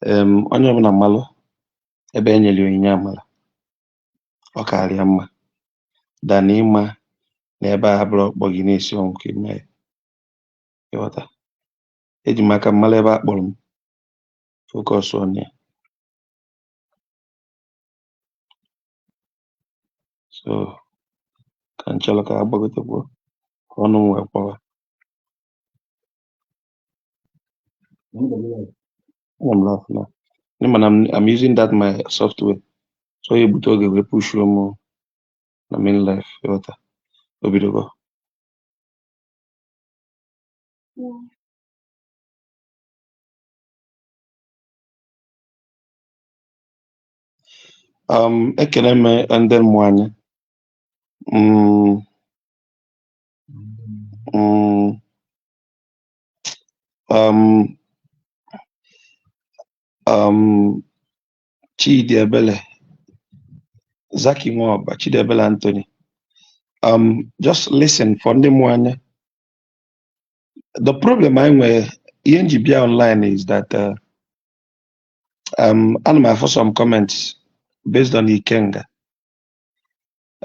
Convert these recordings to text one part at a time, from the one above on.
onye ọbụla mmalụ ebe e nyere onyinye amala ọ karịa mma dana ịma na ebe a bụrụ ọkpọ gị na-esi ọnwụ ka ime ya ịghọta. Eji m aka mmalụ ebe a kpọrọ m focus on ya. So ka nchọrọ ka agbagotekwa ọnụ m wee kpọwa. I'm using that my software. So you but oge we push more na main life yota obidogo. Ekene me ndị mmụọ Chidi Ebele, Zaki Nwoba, Chidi Ebele Anthony. Just listen for the one. The problem I'm with ENGBia online is that I'm for some comments based on Ikenga.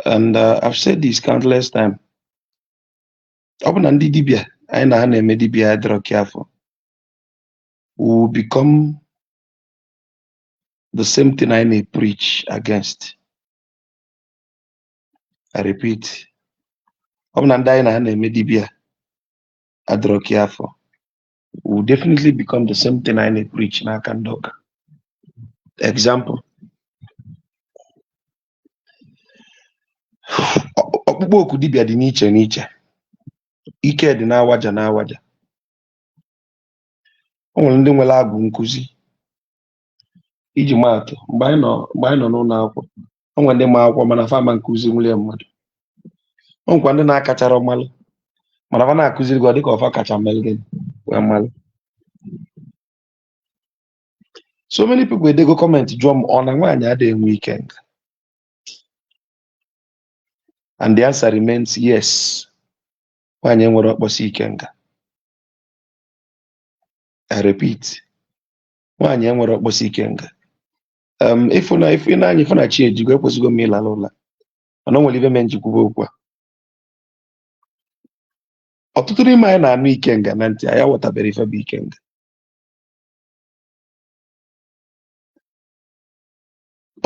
And I've said this countless times. Open and Dibia, I know Dibia careful. Will become the same thing I may preach against. I repeat. Open and I know Dibia careful. Will definitely become the same thing I may preach na Kandoka. Example. Ọkpụkpọ oku dibịa dị n'iche n'iche, ike dị n'awaja n'awaja. O nwere ndị nwere agwụ nkụzi. Iji maatụ, mgbe anyị nọ n'ụlọ akwụkwọ, o nwere ndị ma akwụkwọ mana fama nkụzi nwere mmadụ. O nwekwa ndị na-akachara mmalụ mana fa na-akụziri gị ọ dịka ọfa kacha mmelụ gị wee mmalụ. So many people dey go comment jụọ m ọ na nwaanyị adịghị enwe Ikenga. And the answer remains yes. Nwaanyị nwere ọkpọsi Ikenga. I repeat. Nwaanyị nwere ọkpọsi Ikenga. If na chi ejigo ekwesịgo m ịlala ụla. Mana o nwere ibe me njikwube okwu a. Ọtụtụ n'ime anyị na-anụ Ikenga na ntị anyị aghọtabere ife bụ Ikenga.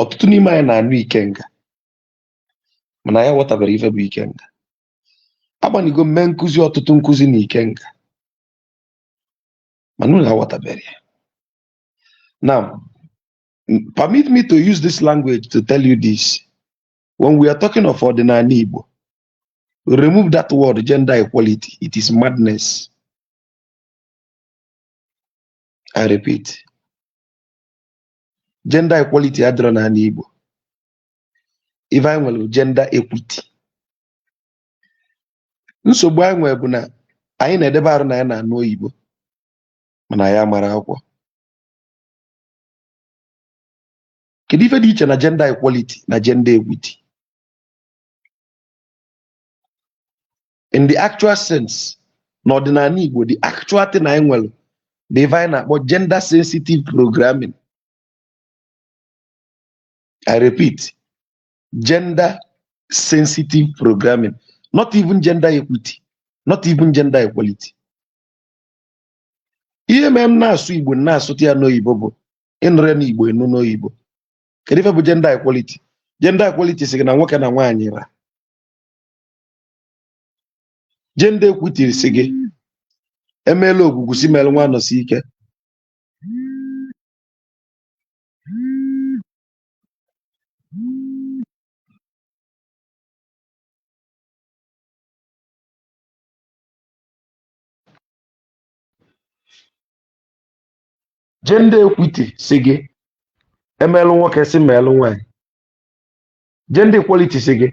Ọtụtụ n'ime anyị na-anụ Ikenga mana ya aghọtabere ife bụ Ikenga. Agbanigo mme nkụzi ọtụtụ nkụzi na Ikenga mana unu aghọtabere ya. Now, permit me to use this language to tell you this. When we are talking of ordinary Igbo, we remove that word gender equality. It is madness. I repeat. Gender equality adịrọ n'ala Igbo. If I nwere gender equity. Nsogbu anyị nwere bụ na anyị na-edebe arụ na ya na-anụ oyibo mana ya mara akwụkwọ. Kedu ife dị iche na gender equality na gender equity? In the actual sense, n'ọdịnala Igbo, the actual thing anyị nwere bụ ife anyị na-akpọ gender sensitive programming. I repeat, gender sensitive programming. Not even gender equity, not even gender equality. Ihe mere m na-asụ Igbo na-asụta ya n'oyibo bụ ịnụrụ n'Igbo enu n'oyibo. Kedu ife bụ gender equality? Gender equality sị gị na nwoke na nwaanyị ra. Gender equity sị gị emeela ogwugwu si mere nwa nọsi ike. Gender equity sị gị emeela nwoke si meelu nwaanyị. Gender equality sị gị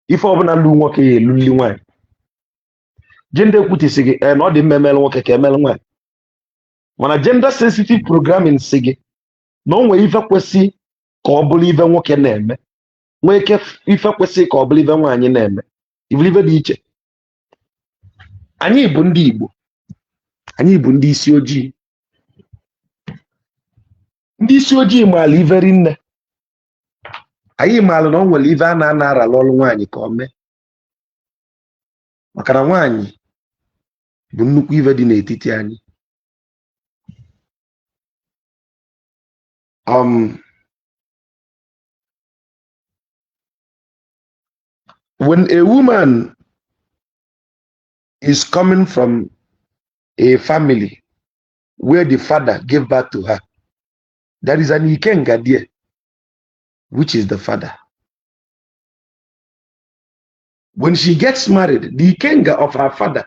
ife ọbụla lụ nwoke ya eluli nwaanyị. Gender equity sị gị na ọ dị mma emeelu nwoke ka emeelu nwaanyị. Mana gender sensitive programming sị gị na o nwere ife kwesị ka ọ bụrụ ife nwoke na-eme, nwee ike ife kwesị ka ọ bụrụ ife nwaanyị na-eme. Ife dị iche. Anyị bụ ndị Igbo. Anyị bụ ndị isi ojii. n'isi ojii maala iveri nne anyị maala na ọ nwere ive a na-anara n'ọlụ nwaanyị ka ọ mee maka na nwaanyị bụ nnukwu ive dị n'etiti anyị. When a woman is coming from a family where the father gave birth to her, there is an Ikenga there, which is the father. When she gets married, the Ikenga of her father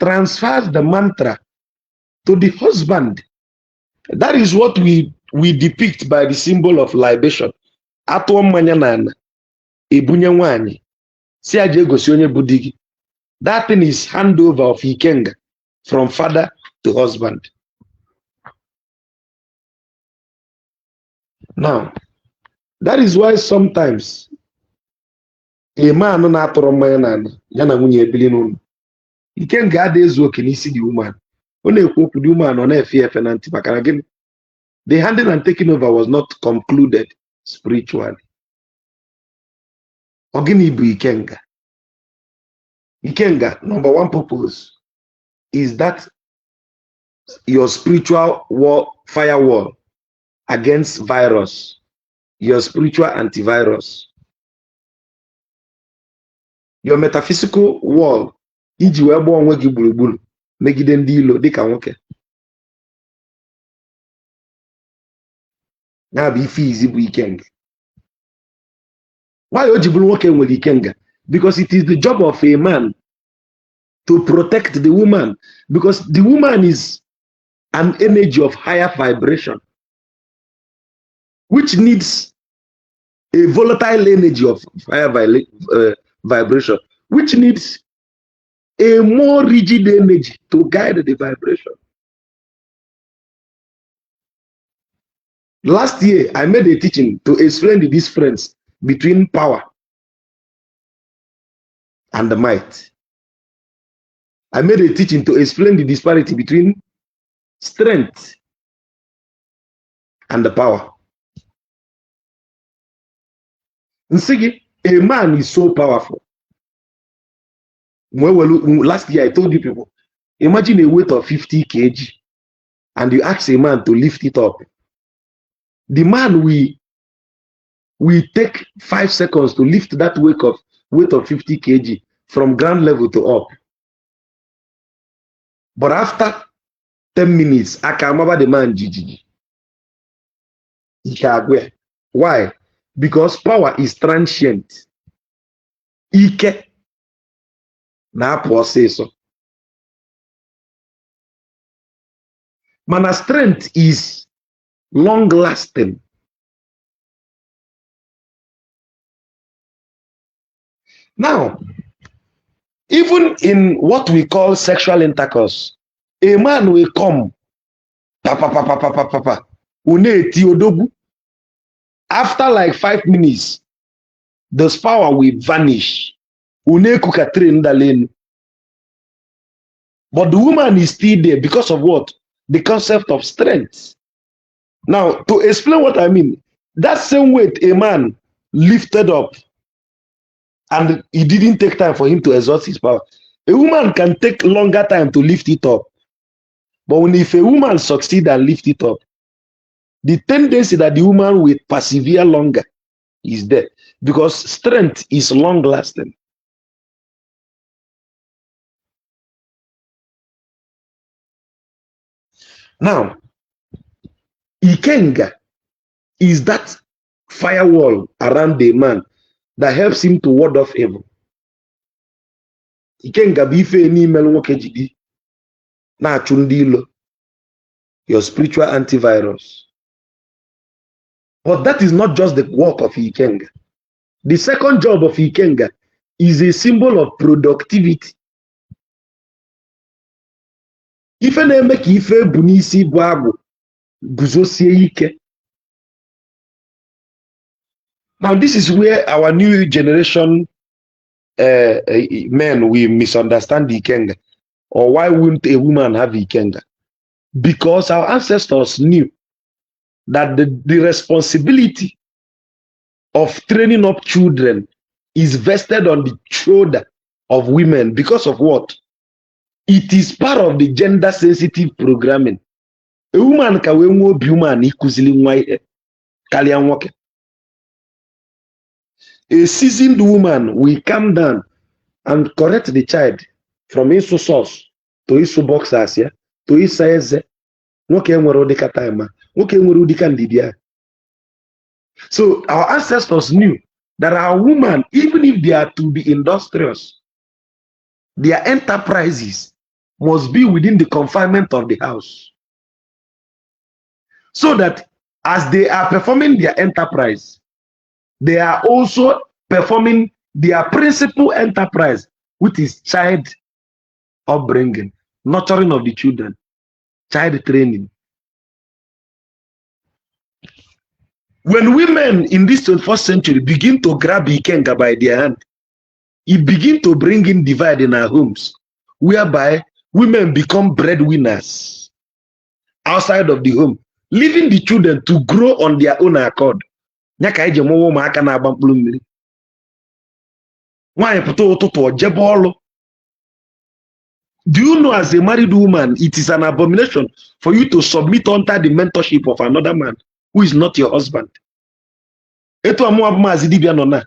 transfers the mantra to the husband. That is what we depict by the symbol of libation. Atụọ mmanya n'ala, ebunye nwaanyị, si aje egosi onye bụ di gị. That thing is handover of Ikenga from father to husband. Now, that is why sometimes a man na-atụrụ mmanya n'ala ya na nwunye ebili n'ụlọ. Ikenga adịghị ezu oke n'isi the woman. Ọ na-ekwu okwu the woman ọ na-efe efe na ntị maka na gịnị? The handing and taking over was not concluded spiritually. Ọ gịnị bụ Ikenga? Ikenga, number one purpose is that your spiritual firewall against virus, your spiritual antivirus, your metaphysical wall iji wee gbaa onwe gị gburugburu megide ndị ilo dịka nwoke. Ya bụ ife izi bụ Ikenga. Why o ji bụrụ nwoke nwere Ikenga? Because it is the job of a man to protect the woman, because the woman is an energy of higher vibration, which needs a volatile energy of higher vibration, which needs a more rigid energy to guide the vibration. Last year, I made a teaching to explain the difference between power and the might. I made a teaching to explain the disparity between strength and the power. Nsigi, a man is so powerful. Last year I told you people, imagine a weight of 50 kg and you ask a man to lift it up. The man will take 5 seconds to lift that weight of 50 kg from ground level to up. But after 10 minutes, I can remember the man Gigi. Why? Because power is transient. Ike na process. Mana strength is long lasting. Now, even in what we call sexual intercourse, a man will come, after like 5 minutes, the power will vanish. But the woman is still there because of what? The concept of strength. Now, to explain what I mean, that same weight a man lifted up, and it didn't take time for him to exhaust his power. A woman can take longer time to lift it up. But if a woman succeeds and lift it up, the tendency that the woman will persevere longer is there, because strength is long lasting. Now, Ikenga is that firewall around the man that helps him to ward off evil. Ikenga bụ ife n'ime nwoke jidi na-achụ ndị ilo, your spiritual antivirus. But that is not just the work of Ikenga. The second job of Ikenga is a symbol of productivity. Ife na-eme ka ife bụ n'isi bụ agwụ guzosie ike. Now, this is where our new generation men will misunderstand Ikenga, or why wouldn't a woman have Ikenga? Because our ancestors knew that the responsibility of training up children is vested on the shoulder of women because of what? It is part of the gender sensitive programming. A woman can we more human ikuzili nwa ihe karịa nwoke. A seasoned woman will calm down and correct the child from isu sauce to isu boxers, yeah, to isa eze. Nwoke enwere ụdịka time, nwoke enwere ụdịka ndidi ya. So our ancestors knew that our women, even if they are to be industrious, their enterprises must be within the confinement of the house. So that as they are performing their enterprise, they are also performing their principal enterprise, which is child upbringing, nurturing of the children, child training. When women in this 21st century begin to grab Ikenga by their hand, it begin to bring in divide in our homes, whereby women become breadwinners outside of the home, leaving the children to grow on their own accord. Do you know, as a married woman, it is an abomination for you to submit under the mentorship of another man who is not your husband? Eto amu mazi dibia no na.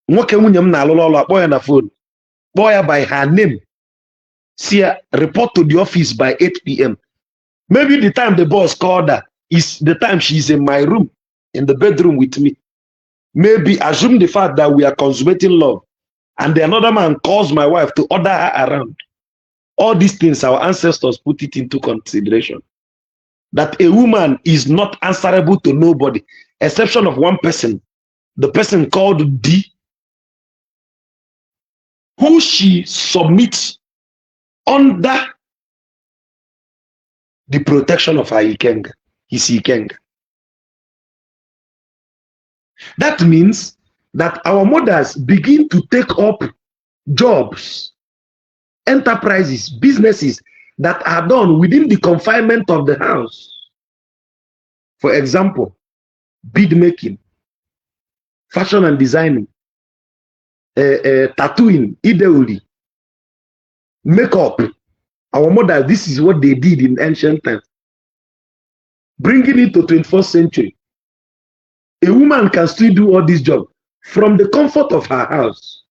Nwoke nwunye m na-alụlụ ọlụ akpọ ya na phone. Kpọọ ya by her name. See her, report to the office by 8 p.m. Maybe the time the boss called her is the time she is in my room, in the bedroom with me. Maybe assume the fact that we are consummating love and another man calls my wife to order her around. All these things, our ancestors put it into consideration. That a woman is not answerable to nobody, exception of one person, the person called D, who she submits under the protection of her Ikenga, his Ikenga. That means that our mothers begin to take up jobs, enterprises, businesses that are done within the confinement of the house. For example, bead making, fashion and designing, tattooing, ideally, makeup. Our mothers, this is what they did in ancient times. Bringing it to 21st century. A woman can still do all this job from the comfort of her house.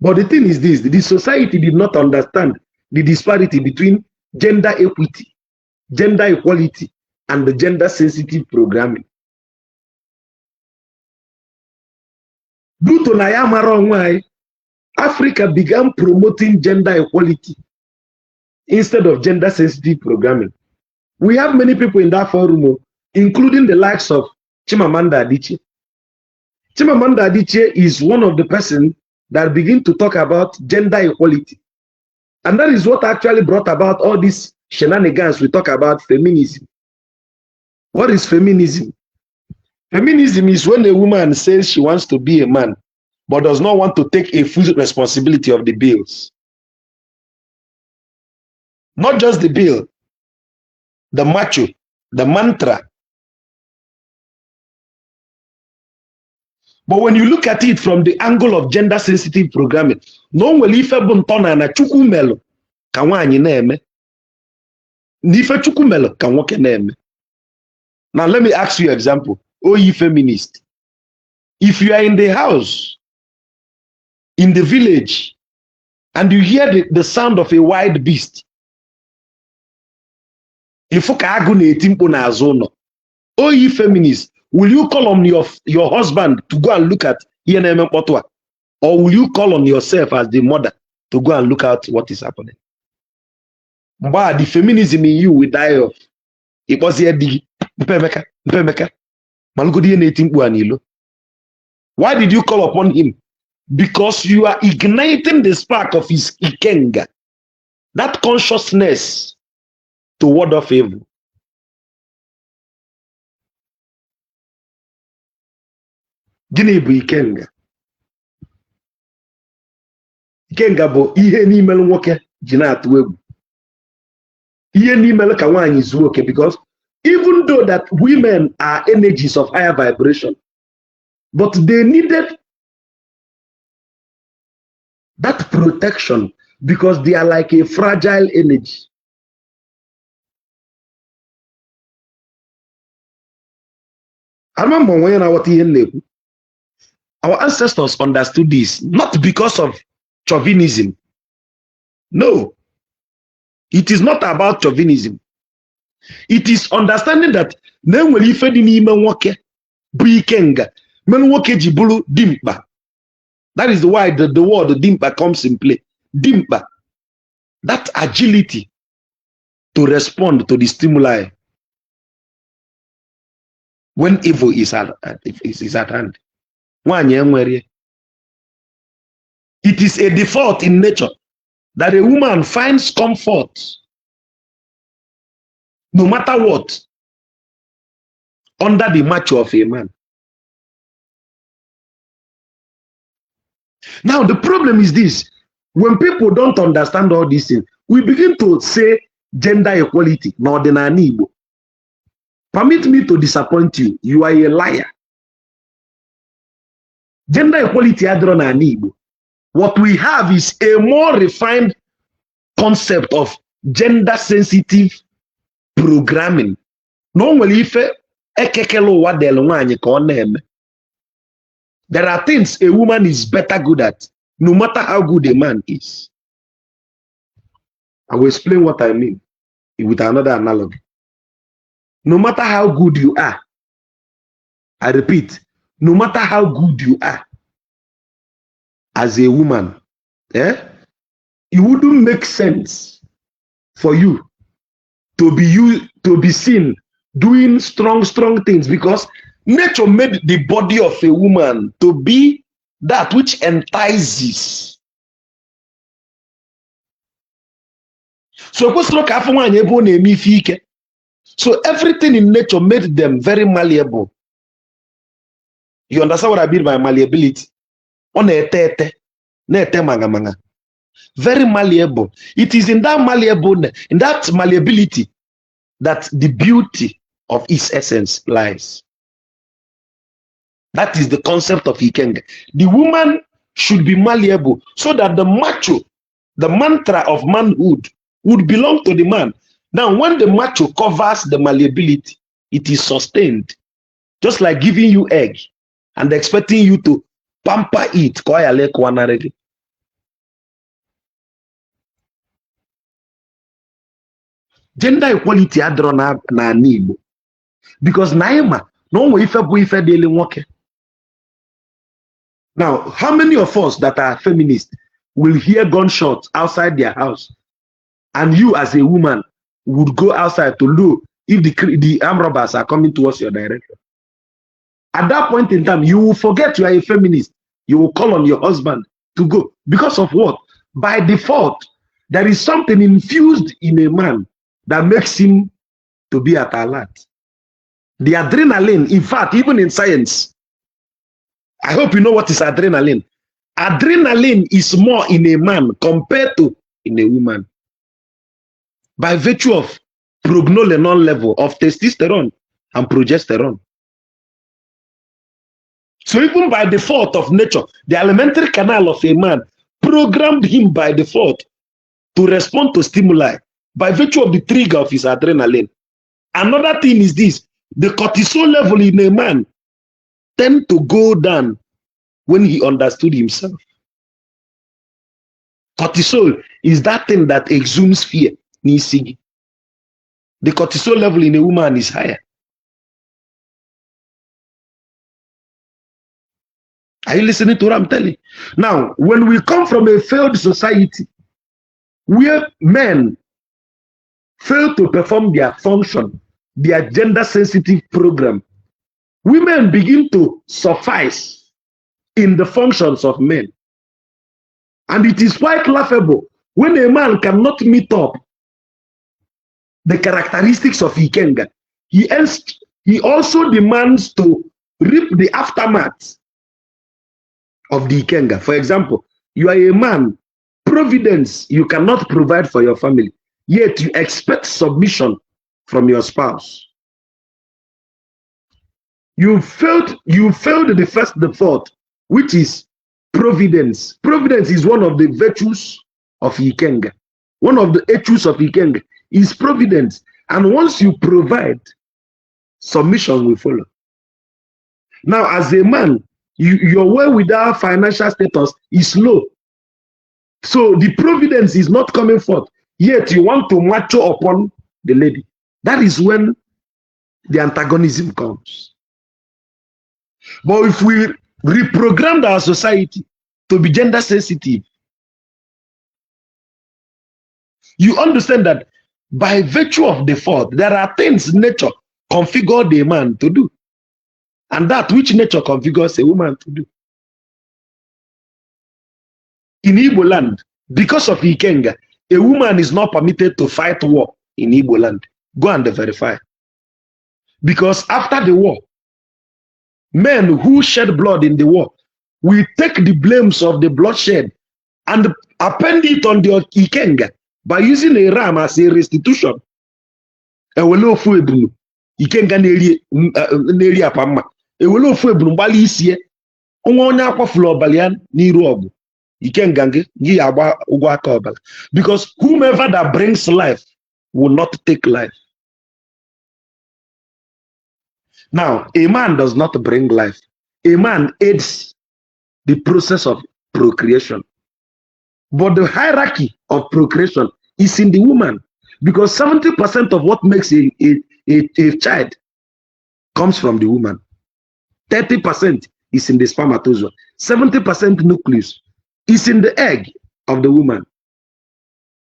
But the thing is this, the society did not understand the disparity between gender equity, gender equality, and the gender sensitive programming. Due to Nayamara, Africa began promoting gender equality instead of gender sensitive programming. We have many people in that forum, including the likes of Chimamanda Adichie. Chimamanda Adichie is one of the persons that begin to talk about gender equality. And that is what actually brought about all these shenanigans we talk about feminism. What is feminism? Feminism is when a woman says she wants to be a man, but does not want to take a full responsibility of the bills. Not just the bill, the macho, the mantra. But when you look at it from the angle of gender sensitive programming, no one will ife buntona na chukumelo kanwanyi neme. Nife chukumelo kanwoke neme. Now let me ask you an example. Oh, you feminist. If you are in the house, in the village, and you hear the sound of a wild beast, if oh, you feminist, will you call on your husband to go and look at ENM Potwa? Or will you call on yourself as the mother to go and look at what is happening? But the feminism in you will die off. It was here digi. Why did you call upon him? Because you are igniting the spark of his Ikenga, that consciousness to ward off evil. Gịnị bụ Ikenga? Ikenga bụ ihe n'ime nwoke ji na-atụ egwu. is okay, because even though that women are energies of higher vibration, but they needed that protection because they are like a fragile energy. I remember when I was in our ancestors understood this, not because of chauvinism. No, it is not about chauvinism. It is understanding that that is why the word dimpa comes in play. Dimpa, that agility to respond to the stimuli when evil is at hand. It is a default in nature that a woman finds comfort no matter what under the macho of a man. Now the problem is this: when people don't understand all these things, we begin to say gender equality. Permit me to disappoint you. You are a liar. Gender equality adrona Igbo. What we have is a more refined concept of gender sensitive programming. Normally, there are things a woman is better good at, no matter how good a man is. I will explain what I mean with another analogy. No matter how good you are, I repeat, no matter how good you are as a woman, it wouldn't make sense for you to be seen doing strong things, because nature made the body of a woman to be that which entices. So everything in nature made them very malleable. You understand what I mean by malleability? Very malleable. It is in that malleability that the beauty of its essence lies. That is the concept of Ikenga. The woman should be malleable so that the macho, the mantra of manhood, would belong to the man. Now, when the macho covers the malleability, it is sustained. Just like giving you egg and expecting you to pamper it. Gender equality adrona na Igbo. Because naima no ife bu ife daily work. Now, how many of us that are feminists will hear gunshots outside their house, and you as a woman would go outside to look if the armed robbers are coming towards your direction? At that point in time, you will forget you are a feminist. You will call on your husband to go. Because of what? By default, there is something infused in a man that makes him to be at alert. The adrenaline, in fact, even in science, I hope you know what is adrenaline. Adrenaline is more in a man compared to in a woman, by virtue of prognolenol level of testosterone and progesterone. So even by default of nature, the alimentary canal of a man programmed him by default to respond to stimuli by virtue of the trigger of his adrenaline. Another thing is this: the cortisol level in a man tend to go down when he understood himself. Cortisol is that thing that exhumes fear. The cortisol level in a woman is higher. Are you listening to what I'm telling you? Now, when we come from a failed society where men fail to perform their function, their gender-sensitive program, women begin to suffice in the functions of men. And it is quite laughable when a man cannot meet up the characteristics of Ikenga. He also demands to reap the aftermath of the Ikenga. For example, you are a man, Providence, you cannot provide for your family. yet you expect submission from your spouse. You failed the first default, which is providence. Providence is one of the virtues of Ikenga. One of the virtues of Ikenga is providence. And once you provide, submission will follow. Now, as a man, your way without financial status is low. So the providence is not coming forth. Yet you want to macho upon the lady. That is when the antagonism comes. But if we reprogram our society to be gender sensitive, you understand that by virtue of default, there are things nature configured a man to do, and that which nature configures a woman to do. In Igbo land, because of Ikenga, a woman is not permitted to fight war in Igbo land. Go and verify. Because after the war, men who shed blood in the war will take the blames of the bloodshed and append it on the Ikenga by using a ram as a restitution. Ikenga neri apama. Ewelo fu ebunu gbali isie. Onwe onye akwafulu obalian n'iru ogu. Ikenga ngi agba ugwa aka obala. Because whomever that brings life will not take life. Now, a man does not bring life. A man aids the process of procreation. But the hierarchy of procreation is in the woman, because 70% of what makes a child comes from the woman. 30% is in the spermatozoa. 70% nucleus is in the egg of the woman.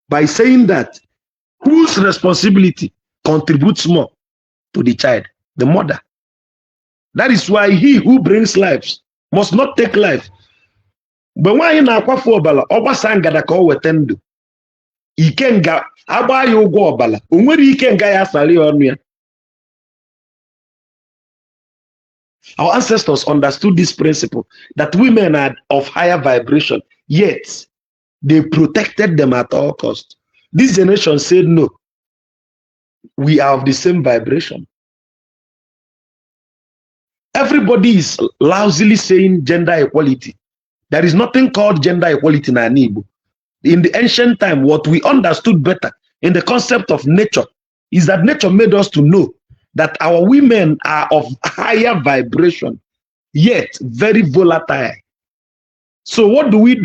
By saying that, whose responsibility contributes more to the child? The mother. That is why he who brings lives must not take life. But when you na-akwafu obala, ọgbasa ngada ka o weta ndụ. Ikenga agba ya ụgwọ ọbala. O nwere Ikenga ya asali ọnụ ya. Our ancestors understood this principle that women are of higher vibration, yet they protected them at all costs. This generation said no. We are of the same vibration. Everybody is lousily saying gender equality. There is nothing called gender equality in Igbo. In the ancient time, what we understood better in the concept of nature is that nature made us to know that our women are of higher vibration, yet very volatile. So what do? We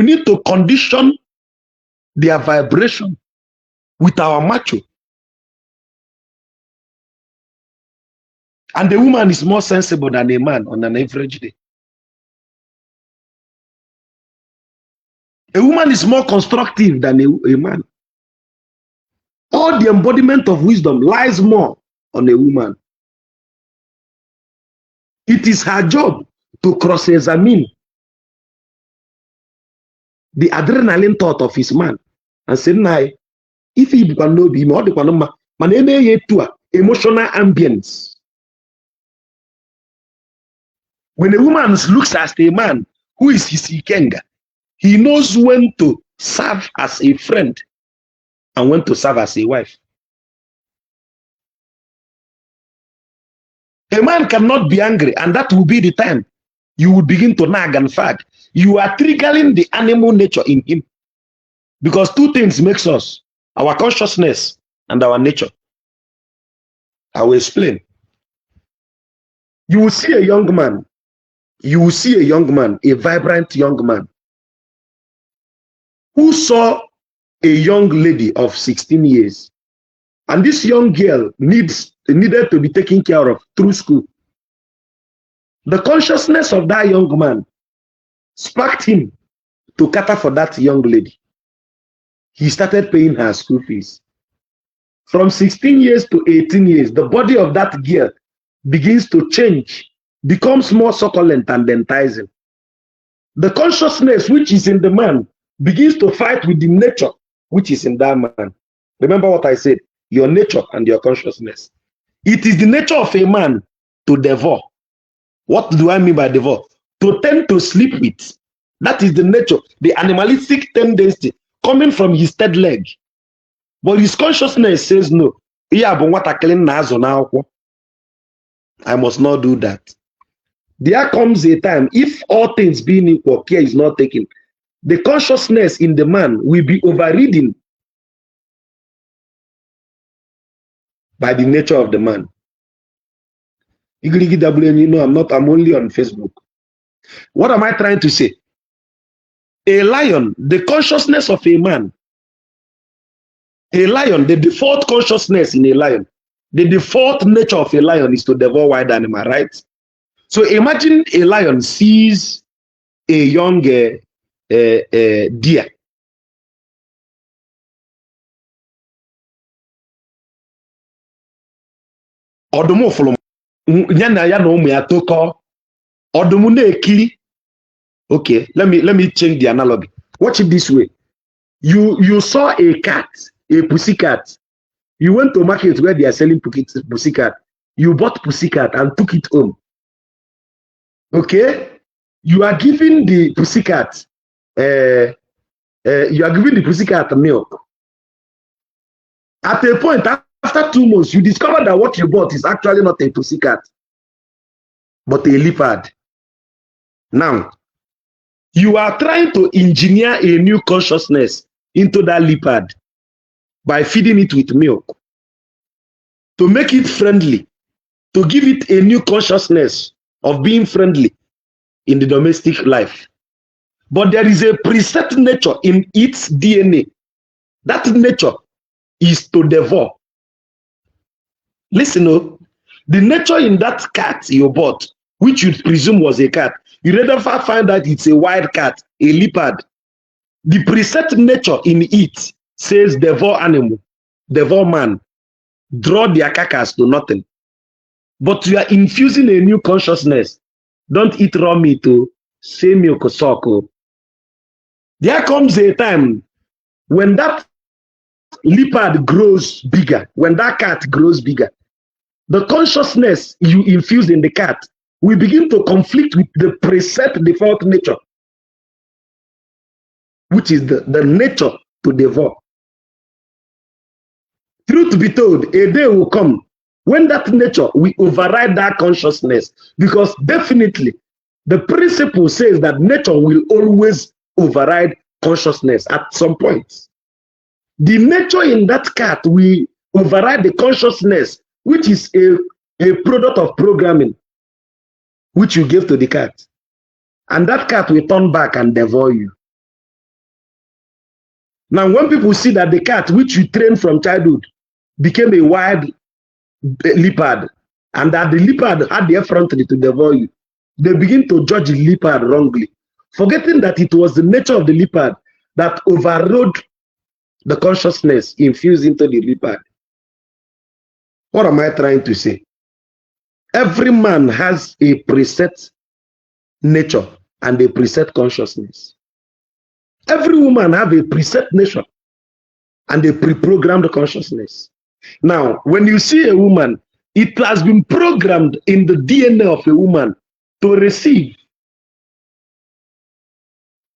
need to condition their vibration with our macho. And the woman is more sensible than a man on an average day. A woman is more constructive than a man. All the embodiment of wisdom lies more on a woman. It is her job to cross-examine the adrenaline thought of his man and say, "Nah, if he can know be more, emotional ambience." When a woman looks at a man who is his Ikenga, he knows when to serve as a friend and when to serve as a wife. A man cannot be angry, and that will be the time you will begin to nag and fag. You are triggering the animal nature in him. Because two things makes us, our consciousness and our nature. I will explain. You will see a young man, a vibrant young man, who saw a young lady of 16 years. And this young girl needed to be taken care of through school. The consciousness of that young man sparked him to cater for that young lady. He started paying her school fees. From 16 years to 18 years, the body of that girl begins to change, becomes more succulent and enticing. The consciousness which is in the man begins to fight with the nature which is in that man. Remember what I said, your nature and your consciousness. It is the nature of a man to devour. What do I mean by devour? To tend to sleep with. That is the nature, the animalistic tendency coming from his third leg. But his consciousness says no. I must not do that. There comes a time, if all things being equal, care is not taken, the consciousness in the man will be overridden by the nature of the man. You know, I'm only on Facebook. What am I trying to say? A lion, the consciousness of a man, a lion, the default consciousness in a lion, the default nature of a lion is to devour wild animal, right? So imagine a lion sees a young deer. Odumu fulum nyana ya no mu ya toko odumu na ekiri. Okay, let me change the analogy. Watch it this way. You saw a cat, a pussy cat. You went to market where they are selling pussy cat. You bought pussy cat and took it home. Okay, you are giving the pussy cat milk. At a point, after 2 months, you discover that what you bought is actually not a pussy cat, but a leopard. Now, you are trying to engineer a new consciousness into that leopard by feeding it with milk, to make it friendly, to give it a new consciousness of being friendly in the domestic life. But there is a preset nature in its DNA. That nature is to devour. Listen, the nature in that cat you bought, which you presume was a cat, you rather find that it's a wild cat, a leopard. The preset nature in it says devour animal, devour man, draw their carcass to nothing. But you are infusing a new consciousness. Don't eat raw meat, say milk, sock. There comes a time when that leopard grows bigger, when that cat grows bigger, the consciousness you infuse in the cat will begin to conflict with the preset default nature, which is the nature to devour. Truth be told, a day will come when that nature will override that consciousness, because definitely the principle says that nature will always override consciousness at some point. The nature in that cat will override the consciousness, which is a product of programming, which you gave to the cat. And that cat will turn back and devour you. Now, when people see that the cat, which you trained from childhood, became a wild leopard, and that the leopard had the effrontery to devour you, they begin to judge the leopard wrongly, forgetting that it was the nature of the leopard that overrode the consciousness infused into the leopard. What am I trying to say? Every man has a preset nature and a preset consciousness. Every woman has a preset nature and a pre-programmed consciousness. Now, when you see a woman, it has been programmed in the DNA of a woman to receive.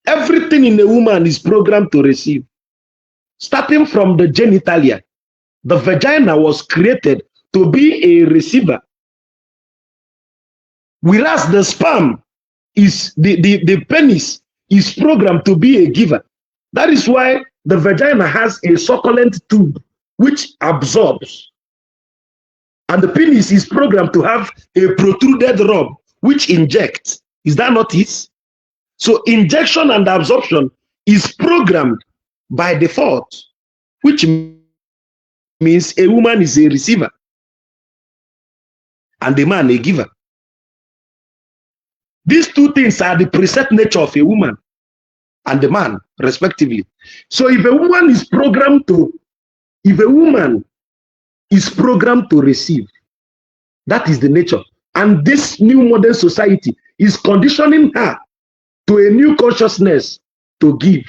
Everything in a woman is programmed to receive. Starting from the genitalia, the vagina was created to be a receiver. Whereas the sperm is, the penis is programmed to be a giver. That is why the vagina has a succulent tube which absorbs. And the penis is programmed to have a protruded rod which injects. Is that not it? So injection and absorption is programmed by default, which means a woman is a receiver and a man a giver. These two things are the preset nature of a woman and the man, respectively. So if a woman is programmed to receive, that is the nature. And this new modern society is conditioning her to a new consciousness to give.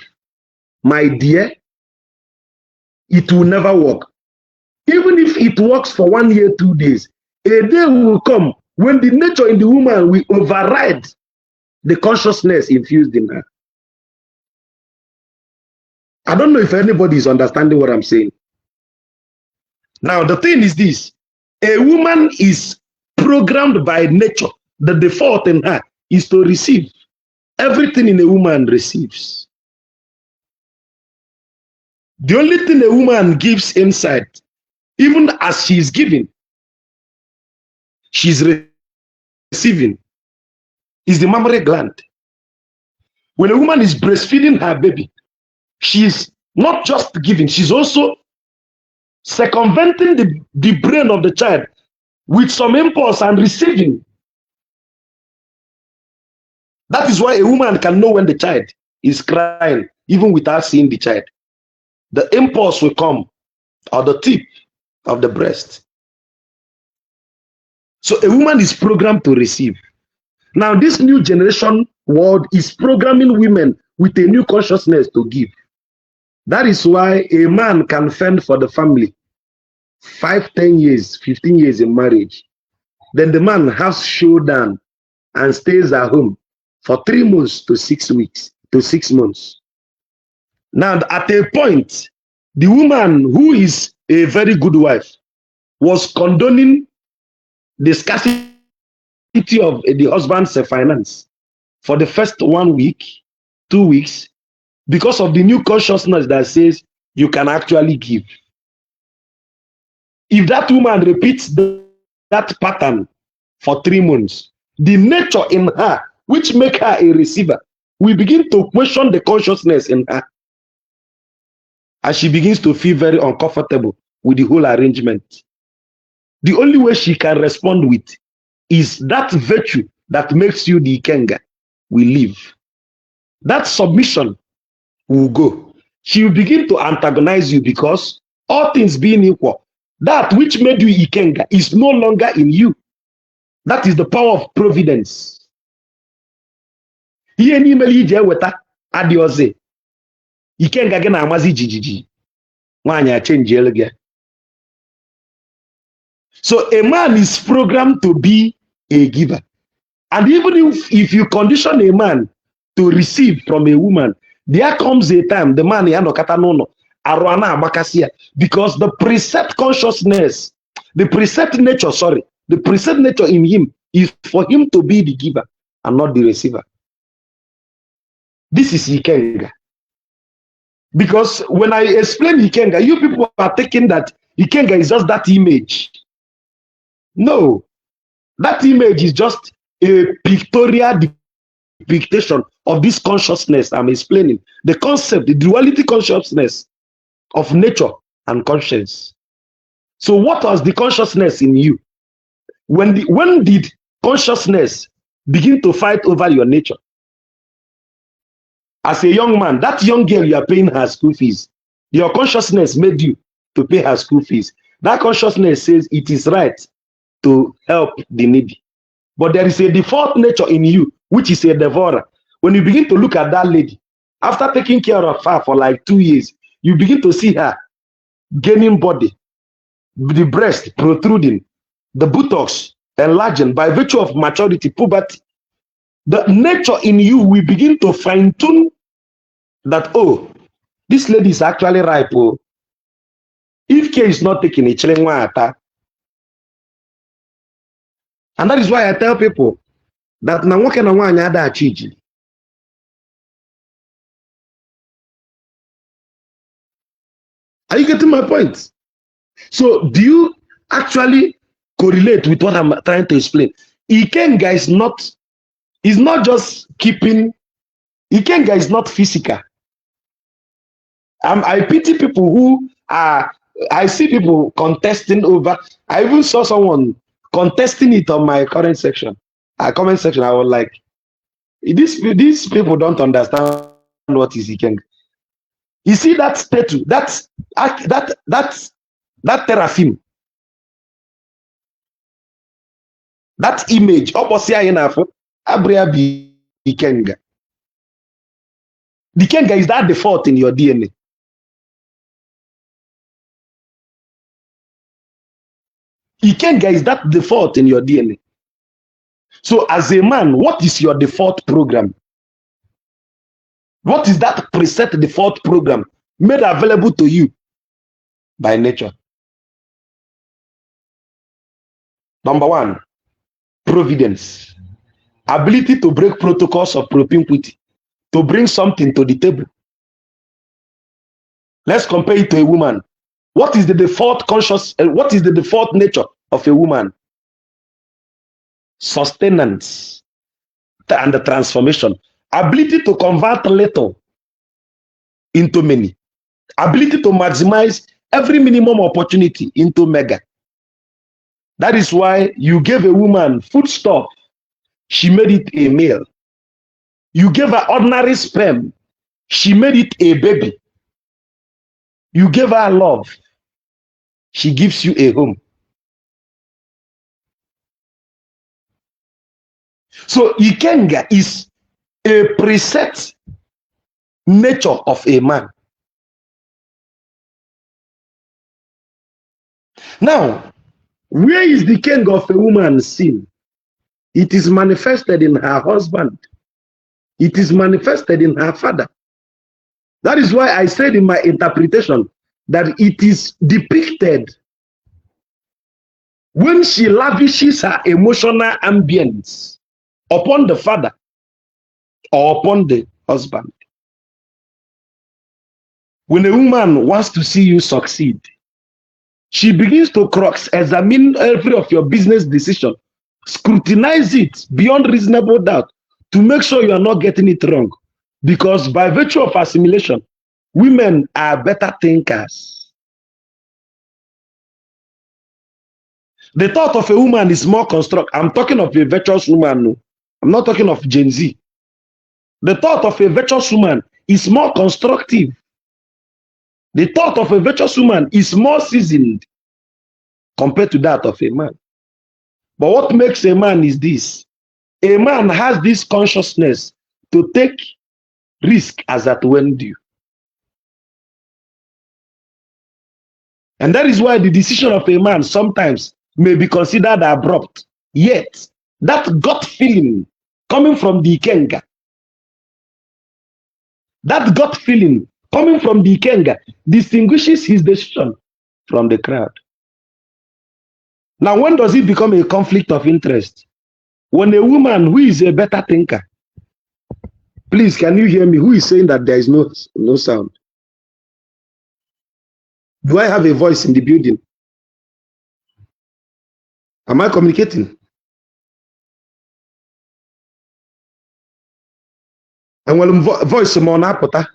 My dear, it will never work. Even if it works for 1 year, 2 days, a day will come when the nature in the woman will override the consciousness infused in her. I don't know if anybody is understanding what I'm saying. Now, the thing is this. A woman is programmed by nature. The default in her is to receive. Everything in a woman receives. The only thing a woman gives inside, even as she's giving, she's receiving, is the mammary gland. When a woman is breastfeeding her baby, she's not just giving, she's also circumventing the brain of the child with some impulse and receiving. That is why a woman can know when the child is crying, even without seeing the child. The impulse will come or the tip of the breast. So a woman is programmed to receive. Now, this new generation world is programming women with a new consciousness to give. That is why a man can fend for the family 5, 10 years, 15 years in marriage. Then the man has showdown and stays at home for 3 months to 6 weeks to 6 months. Now, at a point, the woman who is a very good wife was condoning the scarcity of the husband's finance for the first 1 week, 2 weeks, because of the new consciousness that says you can actually give. If that woman repeats that pattern for 3 months, the nature in her, which make her a receiver, will begin to question the consciousness in her. As she begins to feel very uncomfortable with the whole arrangement. The only way she can respond with is that virtue that makes you the Ikenga will leave. That submission will go. She will begin to antagonize you because all things being equal, that which made you Ikenga is no longer in you. That is the power of Providence. Ihe n'ime ije weta adioze. Ikenga gị na-amazi jijiji. Nwanyị achenjiela gị. So a man is programmed to be a giver. And even if you condition a man to receive from a woman, there comes a time the man yanokata nono arwana abakasia, because the precept consciousness, the precept nature, the precept nature in him is for him to be the giver and not the receiver. This is Ikenga. Because when I explain Ikenga, you people are thinking that Ikenga is just that image. No, that image is just a pictorial depiction of this consciousness I'm explaining. The concept, the duality consciousness of nature and conscience. So what was the consciousness in you? When did consciousness begin to fight over your nature? As a young man, that young girl you are paying her school fees, your consciousness made you to pay her school fees. That consciousness says it is right to help the needy. But there is a default nature in you, which is a devourer. When you begin to look at that lady, after taking care of her for like 2 years, you begin to see her gaining body, the breast protruding, the buttocks enlarging by virtue of maturity, puberty. The nature in you will begin to fine-tune that, oh, this lady is actually ripe. Oh. If care is not taken, it's and that is why I tell people that na nwoke na nwaanyị ada achiji. Are you getting my point? So do you actually correlate with what I'm trying to explain? Ikenga is not just keeping. Ikenga is not physical. I pity people who are. I see people contesting over. I even saw someone contesting it on my comment section. I was like, these people don't understand what is Ikenga. You see that statue, that teraphim, that image, Ikenga. The Ikenga is that default in your DNA. Ikenga is that default in your DNA. So as a man, what is your default program? What is that preset default program made available to you by nature? Number one, Providence. Ability to break protocols of propinquity, to bring something to the table. Let's compare it to a woman. What is the default what is the default nature of a woman? Sustenance and the transformation. Ability to convert little into many. Ability to maximize every minimum opportunity into mega. That is why you gave a woman foodstuff, she made it a meal. You gave her ordinary sperm, she made it a baby. You gave her love, she gives you a home. So Ikenga is a preset nature of a man. Now, where is the king of a woman seen? It is manifested in her husband. It is manifested in her father. That is why I said in my interpretation that it is depicted when she lavishes her emotional ambience upon the father or upon the husband. When a woman wants to see you succeed, she begins to examine every of your business decision, scrutinize it beyond reasonable doubt to make sure you are not getting it wrong. Because by virtue of assimilation, women are better thinkers. The thought of a woman is more constructive. I'm talking of a virtuous woman. No. I'm not talking of Gen Z. The thought of a virtuous woman is more constructive. The thought of a virtuous woman is more seasoned compared to that of a man. But what makes a man is this. A man has this consciousness to take risk as at when due. And that is why the decision of a man sometimes may be considered abrupt. Yet, that gut feeling coming from the Ikenga, that gut feeling coming from the Ikenga distinguishes his decision from the crowd. Now, when does it become a conflict of interest? When a woman who is a better thinker, please, can you hear me? Who is saying that there is no sound? Do I have a voice in the building? Am I communicating? And when voice more na pota.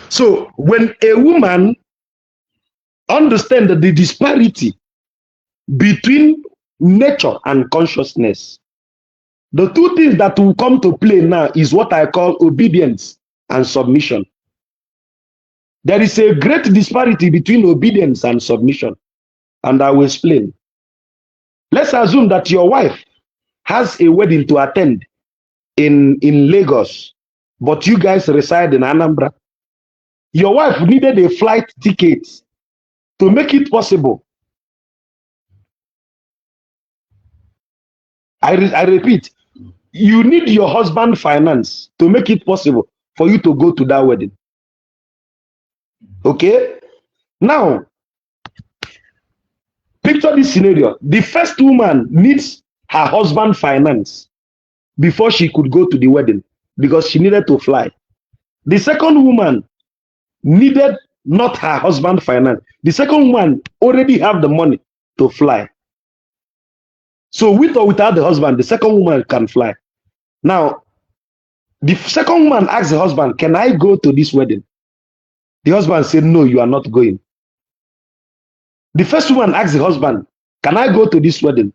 So when a woman understands the disparity between nature and consciousness, the two things that will come to play now is what I call obedience and submission. There is a great disparity between obedience and submission, and I will explain. Let's assume that your wife has a wedding to attend in Lagos, but you guys reside in Anambra. Your wife needed a flight ticket to make it possible. I repeat, you need your husband finance to make it possible for you to go to that wedding. Okay? Now, picture this scenario. The first woman needs her husband finance before she could go to the wedding because she needed to fly. The second woman needed not her husband finance. The second woman already have the money to fly. So with or without the husband, the second woman can fly. Now, the second woman asks the husband, can I go to this wedding? The husband said, no, you are not going. The first woman asked the husband, can I go to this wedding?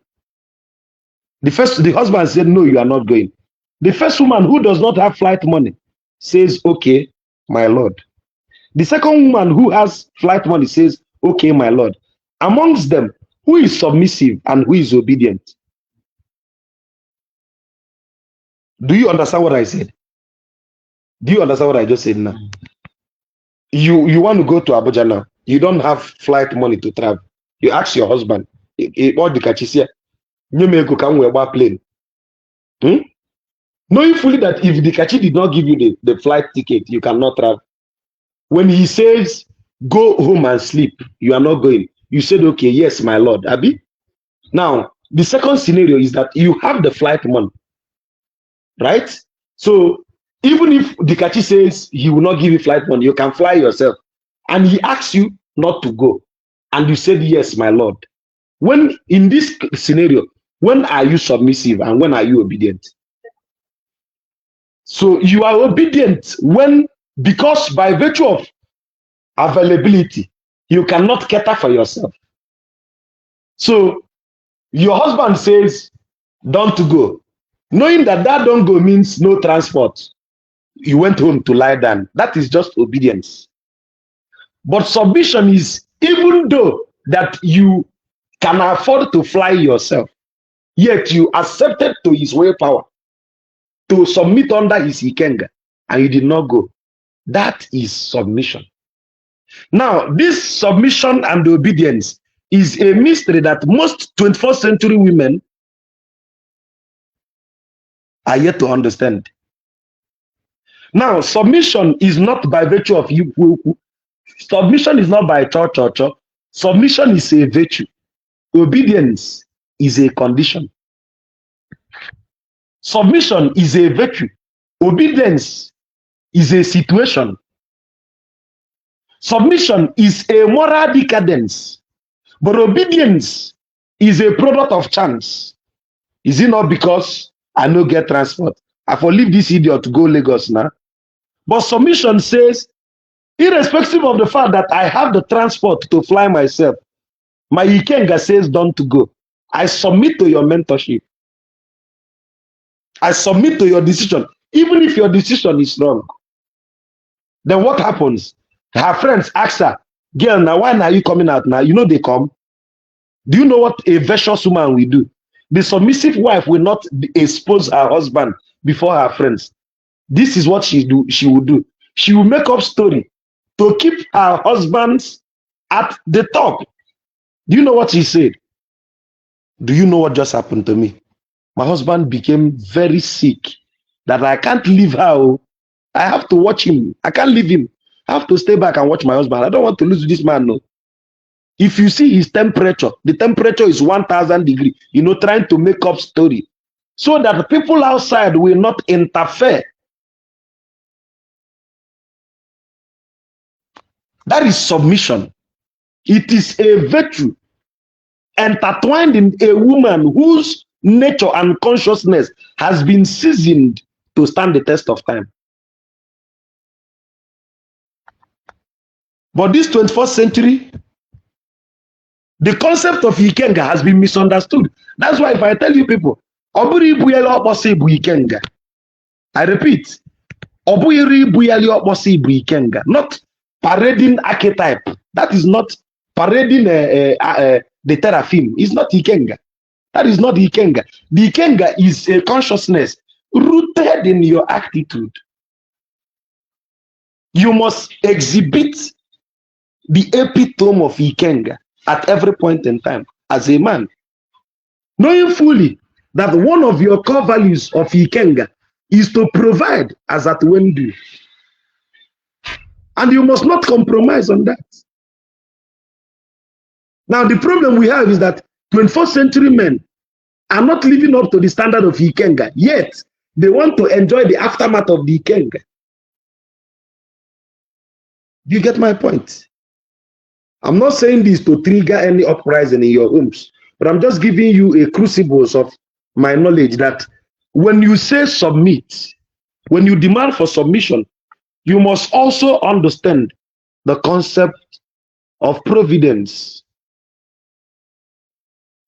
The husband said, no, you are not going. The first woman who does not have flight money says, okay, my lord. The second woman who has flight money says, okay, my lord. Amongst them, who is submissive and who is obedient? Do you understand what I said? Do you understand what I just said now? You want to go to Abuja now. You don't have flight money to travel. You ask your husband, what the kachisia? You may go come with a plane. Knowing fully that if the kachi did not give you the flight ticket, you cannot travel. When he says, go home and sleep, you are not going. You said, okay, yes, my Lord. Abi? Now, the second scenario is that you have the flight money, right? So even if Dikachi says he will not give you flight money, you can fly yourself. And he asks you not to go. And you said, yes, my Lord. When in this scenario, when are you submissive and when are you obedient? So you are obedient when, because by virtue of availability, you cannot cater for yourself. So your husband says, don't go. Knowing that don't go means no transport. You went home to lie down. That is just obedience. But submission is, even though that you can afford to fly yourself, yet you accepted to his willpower to submit under his Ikenga, and you did not go. That is submission. Now, this submission and obedience is a mystery that most 21st century women are yet to understand. Now, submission is not by virtue of you. Submission is not by church. Submission is a virtue. Obedience is a condition. Submission is a virtue. Obedience is a situation. Submission is a moral decadence. But obedience is a product of chance. Is it not because I no get transport? I for leave this idiot to go Lagos now. But submission says, irrespective of the fact that I have the transport to fly myself, my Ikenga says don't to go. I submit to your mentorship. I submit to your decision, even if your decision is wrong. Then what happens? Her friends ask her, girl, now why are you coming out now? You know they come. Do you know what a virtuous woman will do? The submissive wife will not expose her husband before her friends. This is what she will do. She will make up story to keep her husband at the top. Do you know what she said? Do you know what just happened to me? My husband became very sick that I can't leave her. I have to watch him. I can't leave him. I have to stay back and watch my husband. I don't want to lose this man. No. If you see his temperature, the temperature is 1,000 degrees, trying to make up story so that people outside will not interfere. That is submission. It is a virtue intertwined in a woman whose nature and consciousness has been seasoned to stand the test of time. But this 21st century, the concept of Ikenga has been misunderstood. That's why if I tell you people, I repeat, not parading archetype. That is not parading the teraphim. It's not Ikenga. That is not Ikenga. The Ikenga is a consciousness rooted in your attitude. You must exhibit the epitome of Ikenga at every point in time as a man, knowing fully that one of your core values of Ikenga is to provide as at when due. And you must not compromise on that. Now, the problem we have is that 21st century men are not living up to the standard of Ikenga, yet they want to enjoy the aftermath of the Ikenga. Do you get my point? I'm not saying this to trigger any uprising in your homes, but I'm just giving you a crucibles of my knowledge that when you say submit, when you demand for submission, you must also understand the concept of providence.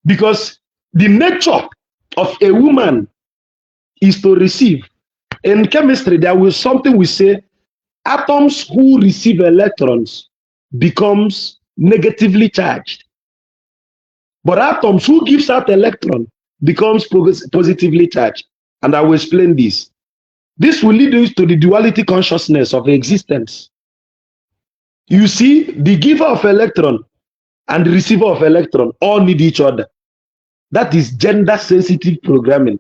Because the nature of a woman is to receive. In chemistry, there will something we say, atoms who receive electrons becomes negatively charged. But atoms who gives out electron becomes positively charged. And I will explain this. This will lead us to the duality consciousness of existence. You see, the giver of electron and the receiver of electron all need each other. That is gender-sensitive programming.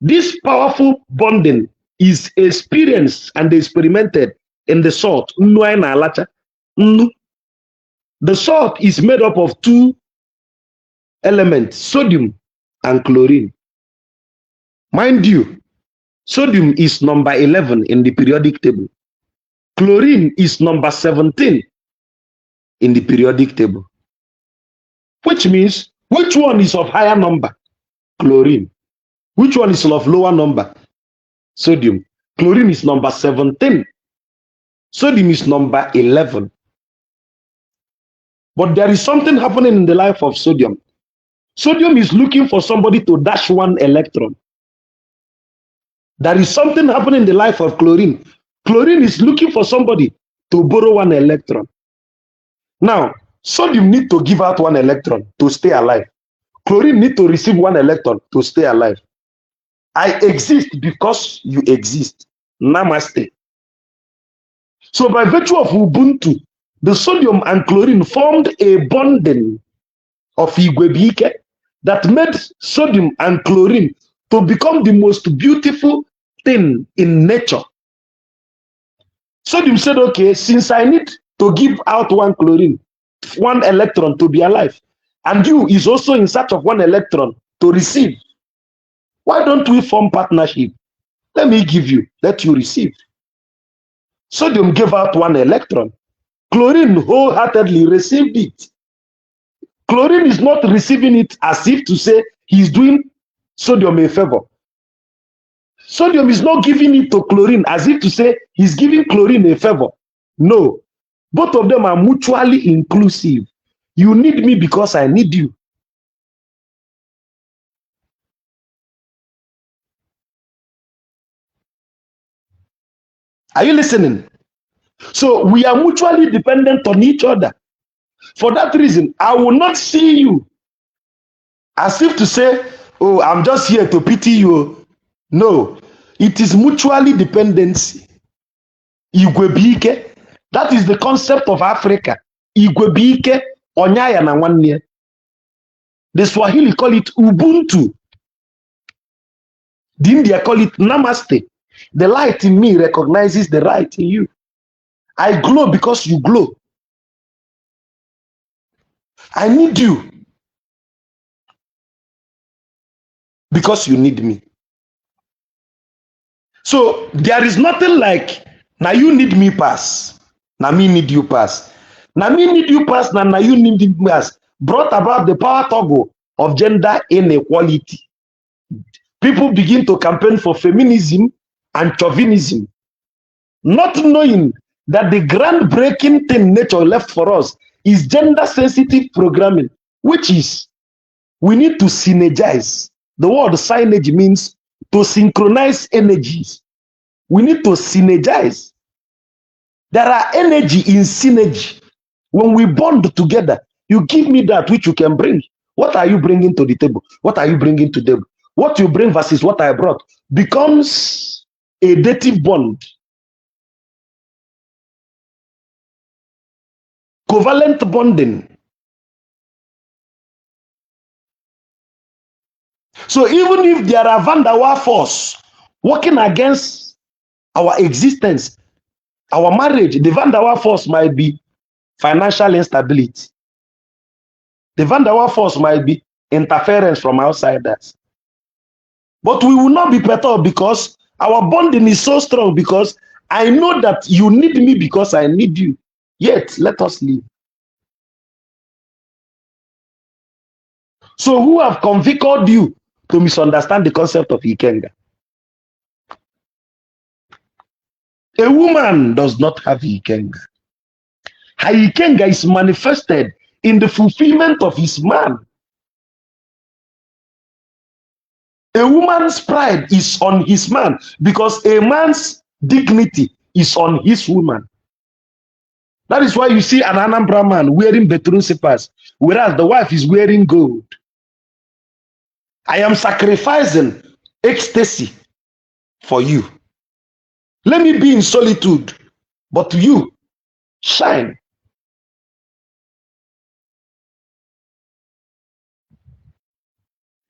This powerful bonding is experienced and experimented in the salt. The salt is made up of two elements, sodium and chlorine. Mind you, sodium is number 11 in the periodic table. Chlorine is number 17 in the periodic table. Which means, which one is of higher number? Chlorine. Which one is of lower number? Sodium. Chlorine is number 17. Sodium is number 11. But there is something happening in the life of sodium. Sodium is looking for somebody to dash one electron. There is something happening in the life of chlorine. Chlorine is looking for somebody to borrow one electron. Now, sodium needs to give out one electron to stay alive. Chlorine needs to receive one electron to stay alive. I exist because you exist. Namaste. So by virtue of Ubuntu, the sodium and chlorine formed a bonding of Igwe that made sodium and chlorine to become the most beautiful thing in nature. Sodium said, okay, since I need to give out one chlorine, one electron to be alive, and you is also in search of one electron to receive, why don't we form partnership? Let me give you, let you receive. Sodium gave out one electron. Chlorine wholeheartedly received it. Chlorine is not receiving it as if to say he's doing sodium a favor. Sodium is not giving it to chlorine as if to say he's giving chlorine a favor. No. Both of them are mutually inclusive. You need me because I need you. Are you listening? So we are mutually dependent on each other. For that reason, I will not see you as if to say, oh, I'm just here to pity you. No, it is mutually dependency. Igwebike, that is the concept of Africa. Igwebike, onyaya na nwanne. The Swahili call it Ubuntu. The India call it Namaste. The light in me recognizes the light in you. I glow because you glow. I need you because you need me. So there is nothing like now you need me pass, now me need you pass. Now me need you pass, now you need me pass. Brought about the power toggle of gender inequality. People begin to campaign for feminism and chauvinism, not knowing that the groundbreaking thing nature left for us is gender-sensitive programming, which is we need to synergize. The word synergy means to synchronize energies. We need to synergize. There are energy in synergy. When we bond together, you give me that which you can bring. What are you bringing to the table? What are you bringing to the table? What you bring versus what I brought becomes a dative bond. Covalent bonding. So even if there are Van der Waals force working against our existence, our marriage, the Van der Waals force might be financial instability. The Van der Waals force might be interference from outsiders. But we will not be perturbed because our bonding is so strong, because I know that you need me because I need you. Yet, let us live. So who have convicted you to misunderstand the concept of Ikenga? A woman does not have Ikenga. Her Ikenga is manifested in the fulfillment of his man. A woman's pride is on his man because a man's dignity is on his woman. That is why you see an Anambra man wearing bedroom slippers, whereas the wife is wearing gold. I am sacrificing ecstasy for you. Let me be in solitude, but you shine.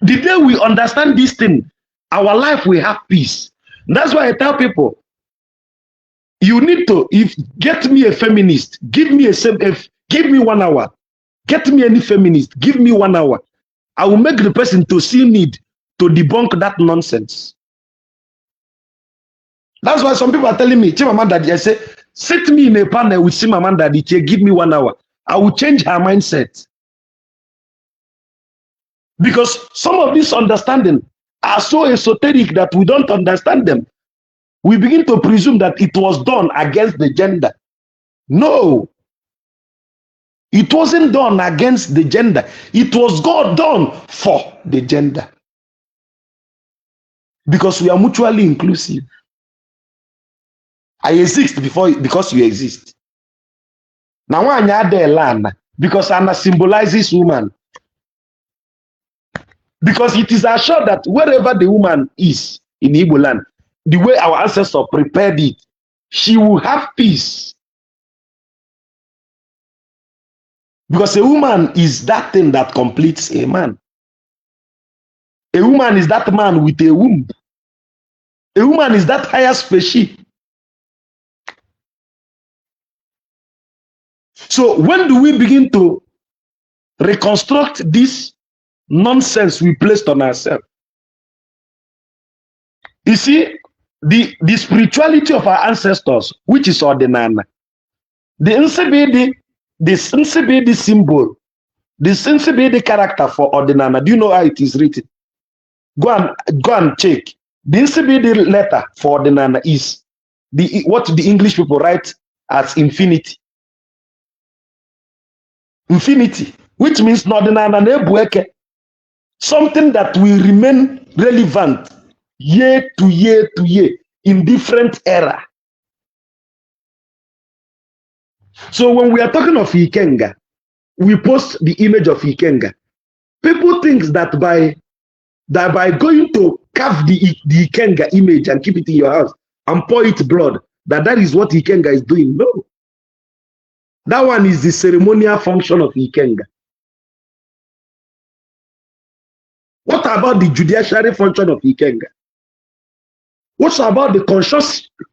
The day we understand this thing, our life will have peace. That's why I tell people, You need to, if get me a feminist, give me 1 hour. Get me any feminist, give me 1 hour. I will make the person to see need to debunk that nonsense. That's why some people are telling me, Chimamanda, I say, sit me in a panel with Chimamanda, give me 1 hour. I will change her mindset. Because some of these understanding are so esoteric that we don't understand them. We begin to presume that it was done against the gender. No. It wasn't done against the gender. It was God done for the gender. Because we are mutually inclusive. I exist because you exist. Now why are land? Because Anna symbolizes woman. Because it is assured that wherever the woman is in Igbo land, the way our ancestors prepared it, she will have peace. Because a woman is that thing that completes a man. A woman is that man with a womb. A woman is that higher species. So when do we begin to reconstruct this nonsense we placed on ourselves? You see, the spirituality of our ancestors, which is ordinana, the Nsebede symbol, the Nsebede character for ordinana, do you know how it is written? Go and check. The Nsebede letter for ordinana is what the English people write as infinity. Infinity, which means ordinana nebueke, something that will remain relevant year to year to year in different era. So when we are talking of Ikenga, we post the image of Ikenga. People think that by going to carve the Ikenga image and keep it in your house and pour it blood, that is what Ikenga is doing. No. That one is the ceremonial function of Ikenga. What about the judiciary function of Ikenga? What about the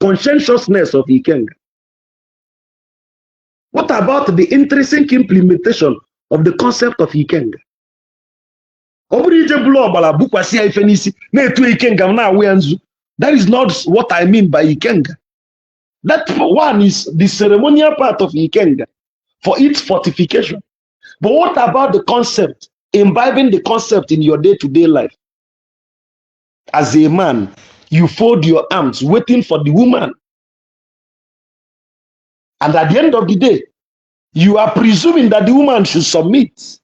conscientiousness of Ikenga? What about the intrinsic implementation of the concept of Ikenga? That is not what I mean by Ikenga. That one is the ceremonial part of Ikenga for its fortification. But what about the concept, imbibing the concept in your day-to-day life? As a man, you fold your arms waiting for the woman. And at the end of the day, you are presuming that the woman should submit.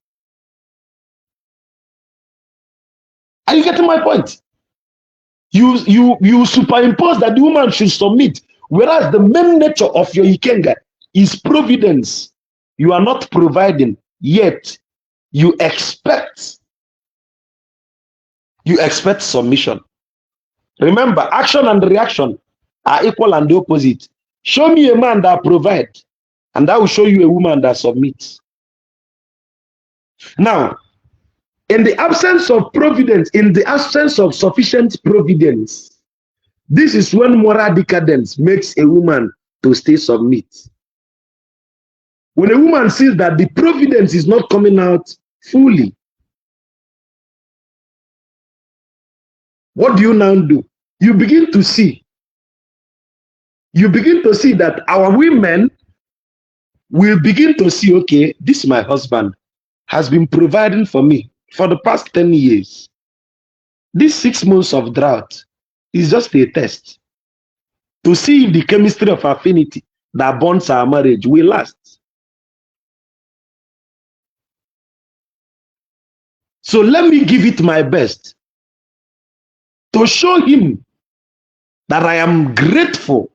Are you getting my point? You superimpose that the woman should submit, whereas the main nature of your Ikenga is providence. You are not providing, yet you expect submission. Remember, action and reaction are equal and opposite. Show me a man that provides, and I will show you a woman that submits. Now, in the absence of providence, in the absence of sufficient providence, this is when moral decadence makes a woman to stay submit. When a woman sees that the providence is not coming out fully, what do you now do? You begin to see that our women will begin to see, okay, this my husband has been providing for me for the past 10 years. This 6 months of drought is just a test to see if the chemistry of affinity that bonds our marriage will last. So let me give it my best to show him that I am grateful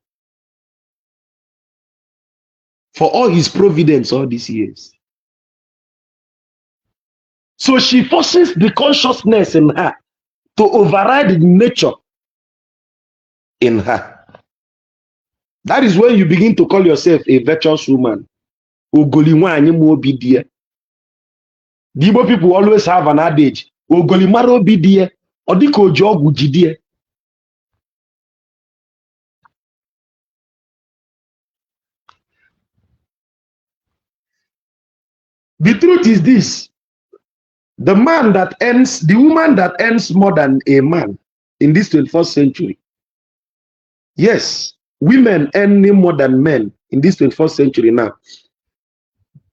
for all his providence all these years. So she forces the consciousness in her to override the nature in her. That is when you begin to call yourself a virtuous woman. The Igbo people always have an adage, Ogolimaro bidie, odiko jogu jidie. The truth is this: the woman that earns more than a man in this 21st century. Yes, women earning more than men in this 21st century now.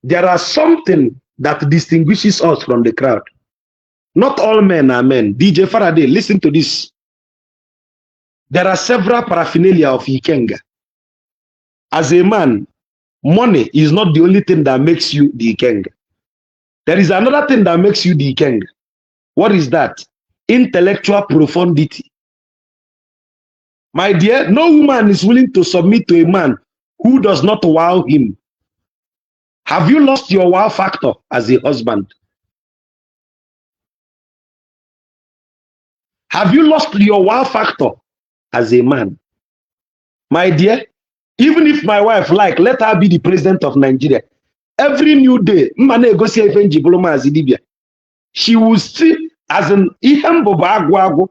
There are something that distinguishes us from the crowd. Not all men are men. DJ Faraday, listen to this. There are several paraphernalia of Ikenga. As a man, money is not the only thing that makes you the Ikenga. There is another thing that makes you the Ikenga. What is that? Intellectual profundity. My dear, no woman is willing to submit to a man who does not wow him. Have you lost your wow factor as a husband? Have you lost your wow factor as a man? My dear, even if my wife let her be the president of Nigeria, every new day, she will see as an Agwuagwu.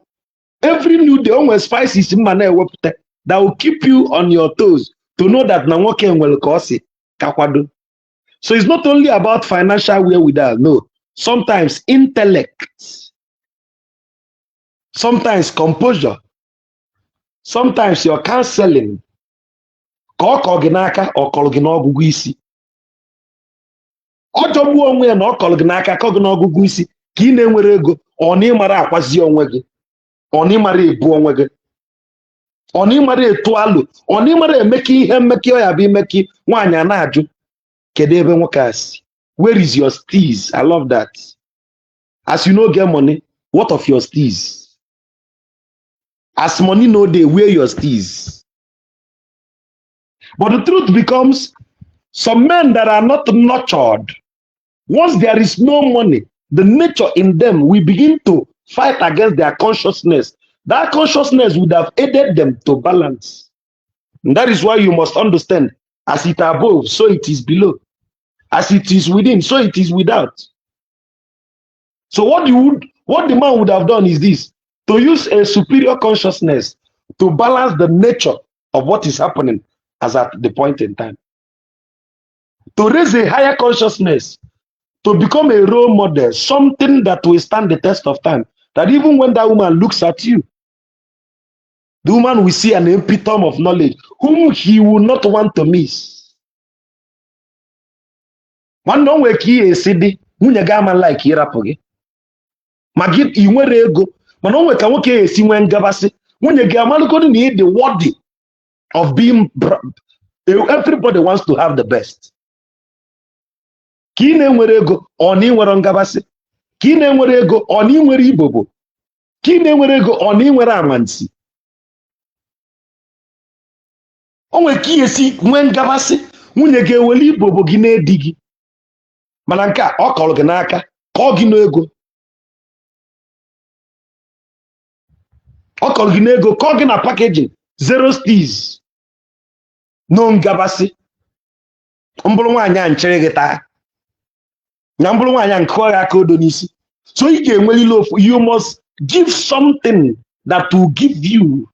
Every new day, always spices that will keep you on your toes to know that Nawoke will cause kakwado. So it's not only about financial wherewithal, no. Sometimes intellect, sometimes composure, sometimes your counseling. Koginaka or Kolginoguisi. Ojobu onwe na Kolginaka, Koginoguisi, Kine Werego, or Nimara Quasi onwege, or Nimare ebu onwege, or Nimare Tualu, or Nimare Meki, Hemeki, or Abi Meki, Wanya Naju, Kedebe Wakasi. Where is your steez? I love that. As you know, get money, what of your steez? As money no day, where your steez? But the truth becomes, some men that are not nurtured, once there is no money, the nature in them, we begin to fight against their consciousness. That consciousness would have aided them to balance. And that is why you must understand, as it above, so it is below. As it is within, so it is without. So what the man would have done is this: to use a superior consciousness to balance the nature of what is happening as at the point in time. To raise a higher consciousness, to become a role model, something that will stand the test of time. That even when that woman looks at you, the woman will see an epitome of knowledge, whom he will not want to miss. One don't wake ye a city, who gama like Yerapoge. Magid, you were ego, but no wake a woke a siwen gabasi, when you gamal go need the worthy of being. Everybody wants to have the best. Kine nwere ego oni nwere ngabasị. Kine nwere ego oni nwere ibobo. Kine nwere ego oni nwere amansi. Onwe kiyesi nwe ngabasị nwunye ga-eweli ibobo gị na-edi gị. Mana nke a ọ kọrọ gị n'aka ka ọ gị n'ego. Ọ kọrọ gị n'ego ka ọ gị na packaging zero steez. No ngabasị. Mbụrụ nwaanyị a nchere gị taa. Na mbụrụ nwaanyị a nkọ ya aka odo n'isi. So ị ga-enweli lof, you must give something that will give you.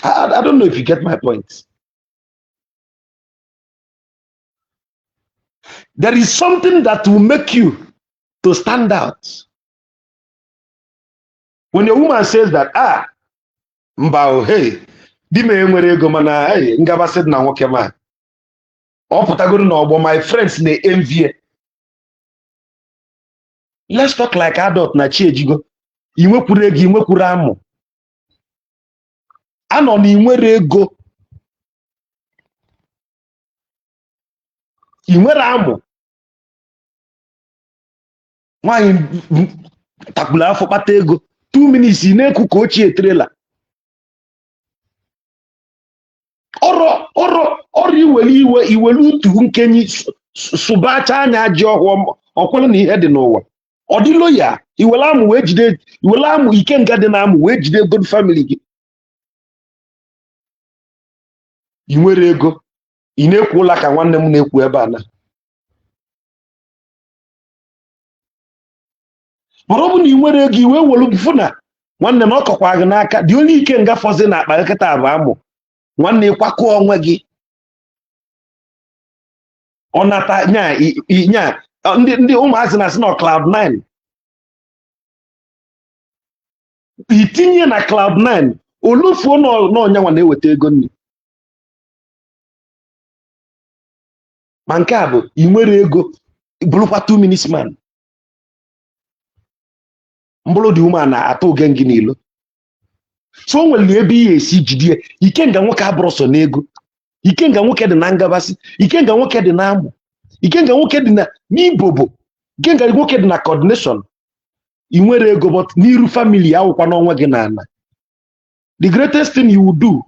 I don't know if you get my point. There is something that will make you to stand out. When a woman says that, mbao, hey, di me enwere ego mana hey, ngabasị na nwoke ma. Ọ pụtagoro na ọgbọ, my friends na-envy. Let's talk like adult na chi ejigo. Inwekwuru ego, inwekwuru amụ. Anọ na inwere ego. Inwere amụ. Nwaanyị takpula afọ kpata ego. 2 minutes na-ekwu ka ochie trailer. Ọrụ iwelu utu nkenyi sụbacha anya ajị ọhụọ ọkwụrụ na ihe dị n'ụwa. Ọ dịlo ya, iwele amụ wee jide, iwele amụ Ikenga dị na amụ wee jide good family gị. I nwere ego, ị na-ekwu ụla ka nwanne m na-ekwu ebe a na. Mara ọ bụ na ị nwere ego iwe welu fụ na nwanne m ọkọkwa gị n'aka, dị onye Ikenga fọzi na akpa nkịta bụ amụ. Nwanne ịkwakọ onwe gị. ọnata nya ndị ụmụazị na-asị na cloud 9 itinye na cloud 9 olufuo n'ọnyanwa na-eweta ego nri. Ma nke a bụ ị nwere ego bụrụkwa 2 minutes man, mbụrụ dị ume na-atụ oge gị n'ilo. So o nwere ebe ihe esi jide Ikenga nwoke abụrụ so n'ego. Ikenga nwoke dị na ngabasị, Ikenga nwoke dị na amụ, Ikenga nwoke dị na n'ibobo, Ikenga nwoke dị na coordination. I nwere ego but n'iru family awụkwa n'ọnwa gị na ana. The greatest thing you will do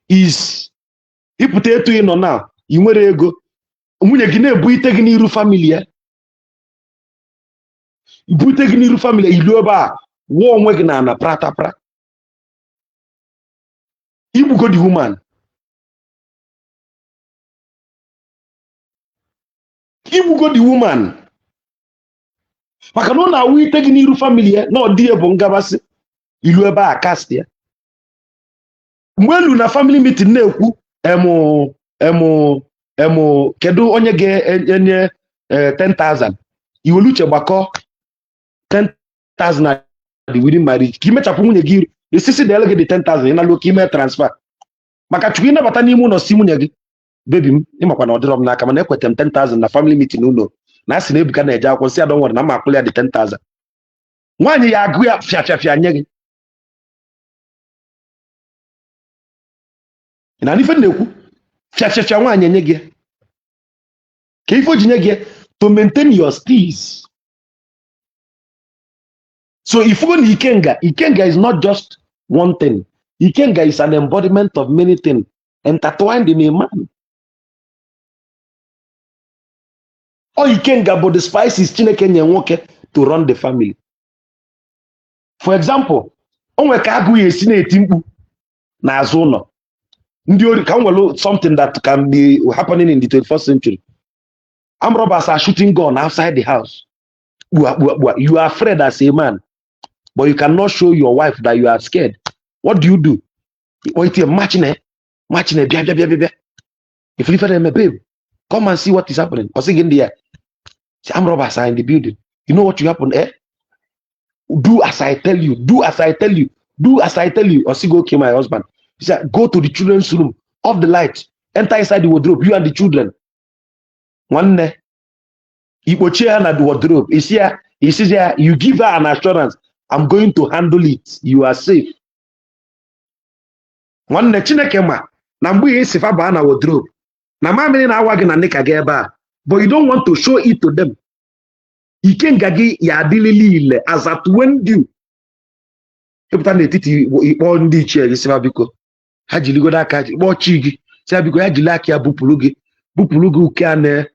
is ịpụta etu ị nọ na i nwere ego, nwunye gị na-ebu ite gị n'iru family ya, ibute gị n'iru family ilu ebe a wụọ onwe gị na ana pratapra. Igbugo the woman, igbugo the woman maka na ọ na-awụ ite gị n'iru family ya na ọ dị bụ ngabasị ilu ebe a cast ya. Mgbe elu na family meeting na-ekwu kedu onye ga-enye 10,000 iwelu uche gbakọ 10,000 na the wedding marriage ka imechapụ nwunye gị esisi dele gị dị 10,000 ịnalụ ka ime transfer maka chukwu ịnabata n'ime ụlọ si nwunye gị bebi m ịmakwa na ọ dịrọ m n'aka mana ekweta m 10,000 na family meeting ụlọ na asị na Ebuka na-eje akwụkwọ si adọ nwere na mma akpụrụ ya dị 10,000 nwaanyị ya agụ ya fịafịafịa nye gị. Na ife na-ekwu fịafịafịa nwaanyị enye gị ka ife o ji nye gị to maintain your steez. So if you go to Ikenga is not just one thing. Ikenga is an embodiment of many things intertwined in a man. Or Ikenga but the spices Chineke nye nwoke to run the family. For example, onwe ka Agwu esi na-eti mkpu n'azụ ụlọ. Ndị ori ka nwere something that can be happening in the 21st century. Armed robbers are shooting gun outside the house. You are afraid as a man, but you cannot show your wife that you are scared. What do? Wait a matching bia. If you find babe, come and see what is happening. Or in the air. Armed robbers are in the building. You know what you happen? Do as I tell you. Do as I tell you. Do as I tell you. Or see, go kill my husband. He said, go to the children's room, off the light, enter inside the wardrobe, you and the children. One day, he will chair at the wardrobe. He says, you give her an assurance, I'm going to handle it. You are safe. One day, Chinekema, Nambu is if I ban a wardrobe. Namamini na wagin and nika geba, but you don't want to show it to them. Ikengagi ya dilili as at when do. Eputane titi ipo ndi chair isiba biko. Ha jiri godo aka kpọọ chi gị si biko ya jiri aka ya bupụrụ gị uke a na-eke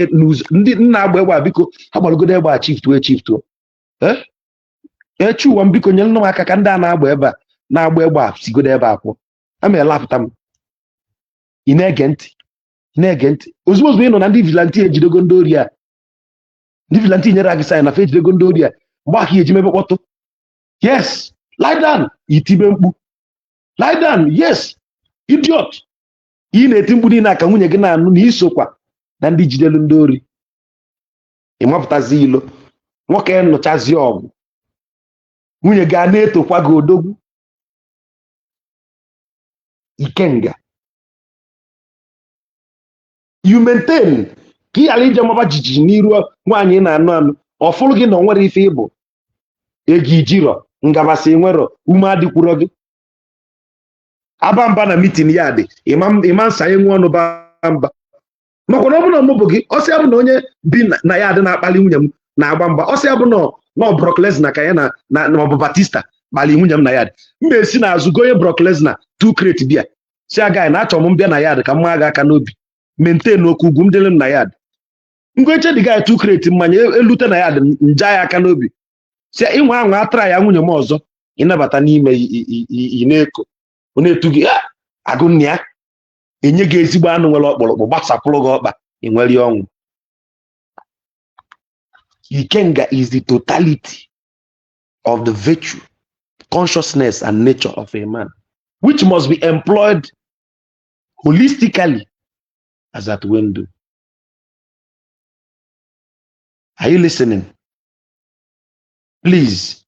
n'ụzọ ndị nna agba egbe biko ha gbalụgodo egbe a chiftuo echi ụwa m biko nyere m aka ka ndị a na-agba egbe a sigodo ebe a pụọ a ma elapụta m. Ị na-ege ntị ozugbo ị nọ na ndị vigilante ejidego ndị ori a ndị vigilante nyere gị sign na fe ejidego ndị ori a mgbe aka eji mebe kpọtụ yes. Lie down, itibe mkpu. Lie down, yes, idiot. Ị na-eti mkpu niile aka nwunye gị na-anụ na isokwa na ndị jidelu ndị ori. Ị mapụtazi ilo. Nwoke nụchazi ọgụ. Nwunye gị a na-etokwa gị odogwu. Ikenga. You maintain ka ị ghara ije maba jijiji n'iru nwaanyị na-anụ ọfụrụ gị na o nwere ife ịbụ. Ego ijiro ngabasị nwero ume adịkwuro gị abamba na meeting ya dị ịma nsanye nwe ọnụ bamba makwa na ọ bụ na ọmụbụ gị ọsị abụ na onye bi na ya dị na-akpali nwunye m na-agba mba ọsị abụ na Brock Lesnar ka ya na ọbụ Batista kpali nwunye m na ya dị mba esi n'azụ gonye Brock Lesnar 2 crate bia si agaghị na achọ m mbịa na ya dị ka mma aga aka n'obi maintain okwu ugwu m dịrị m na ya dị ngoche dị gaghị 2 crate mmanya elute na ya dị nja ya aka n'obi si inwe anwa atara ya nwunye m ọzọ ịnabata n'ime ị na-eko ọ na-etu gị agụ nna ya enye gị ezigbo anụ nwere ọkpụrụkpụ gbasapụrụ gị ọkpa ị nwere ọnwụ. Ikenga is the totality of the virtue, consciousness and nature of a man which must be employed holistically as at window. Are you listening? Please,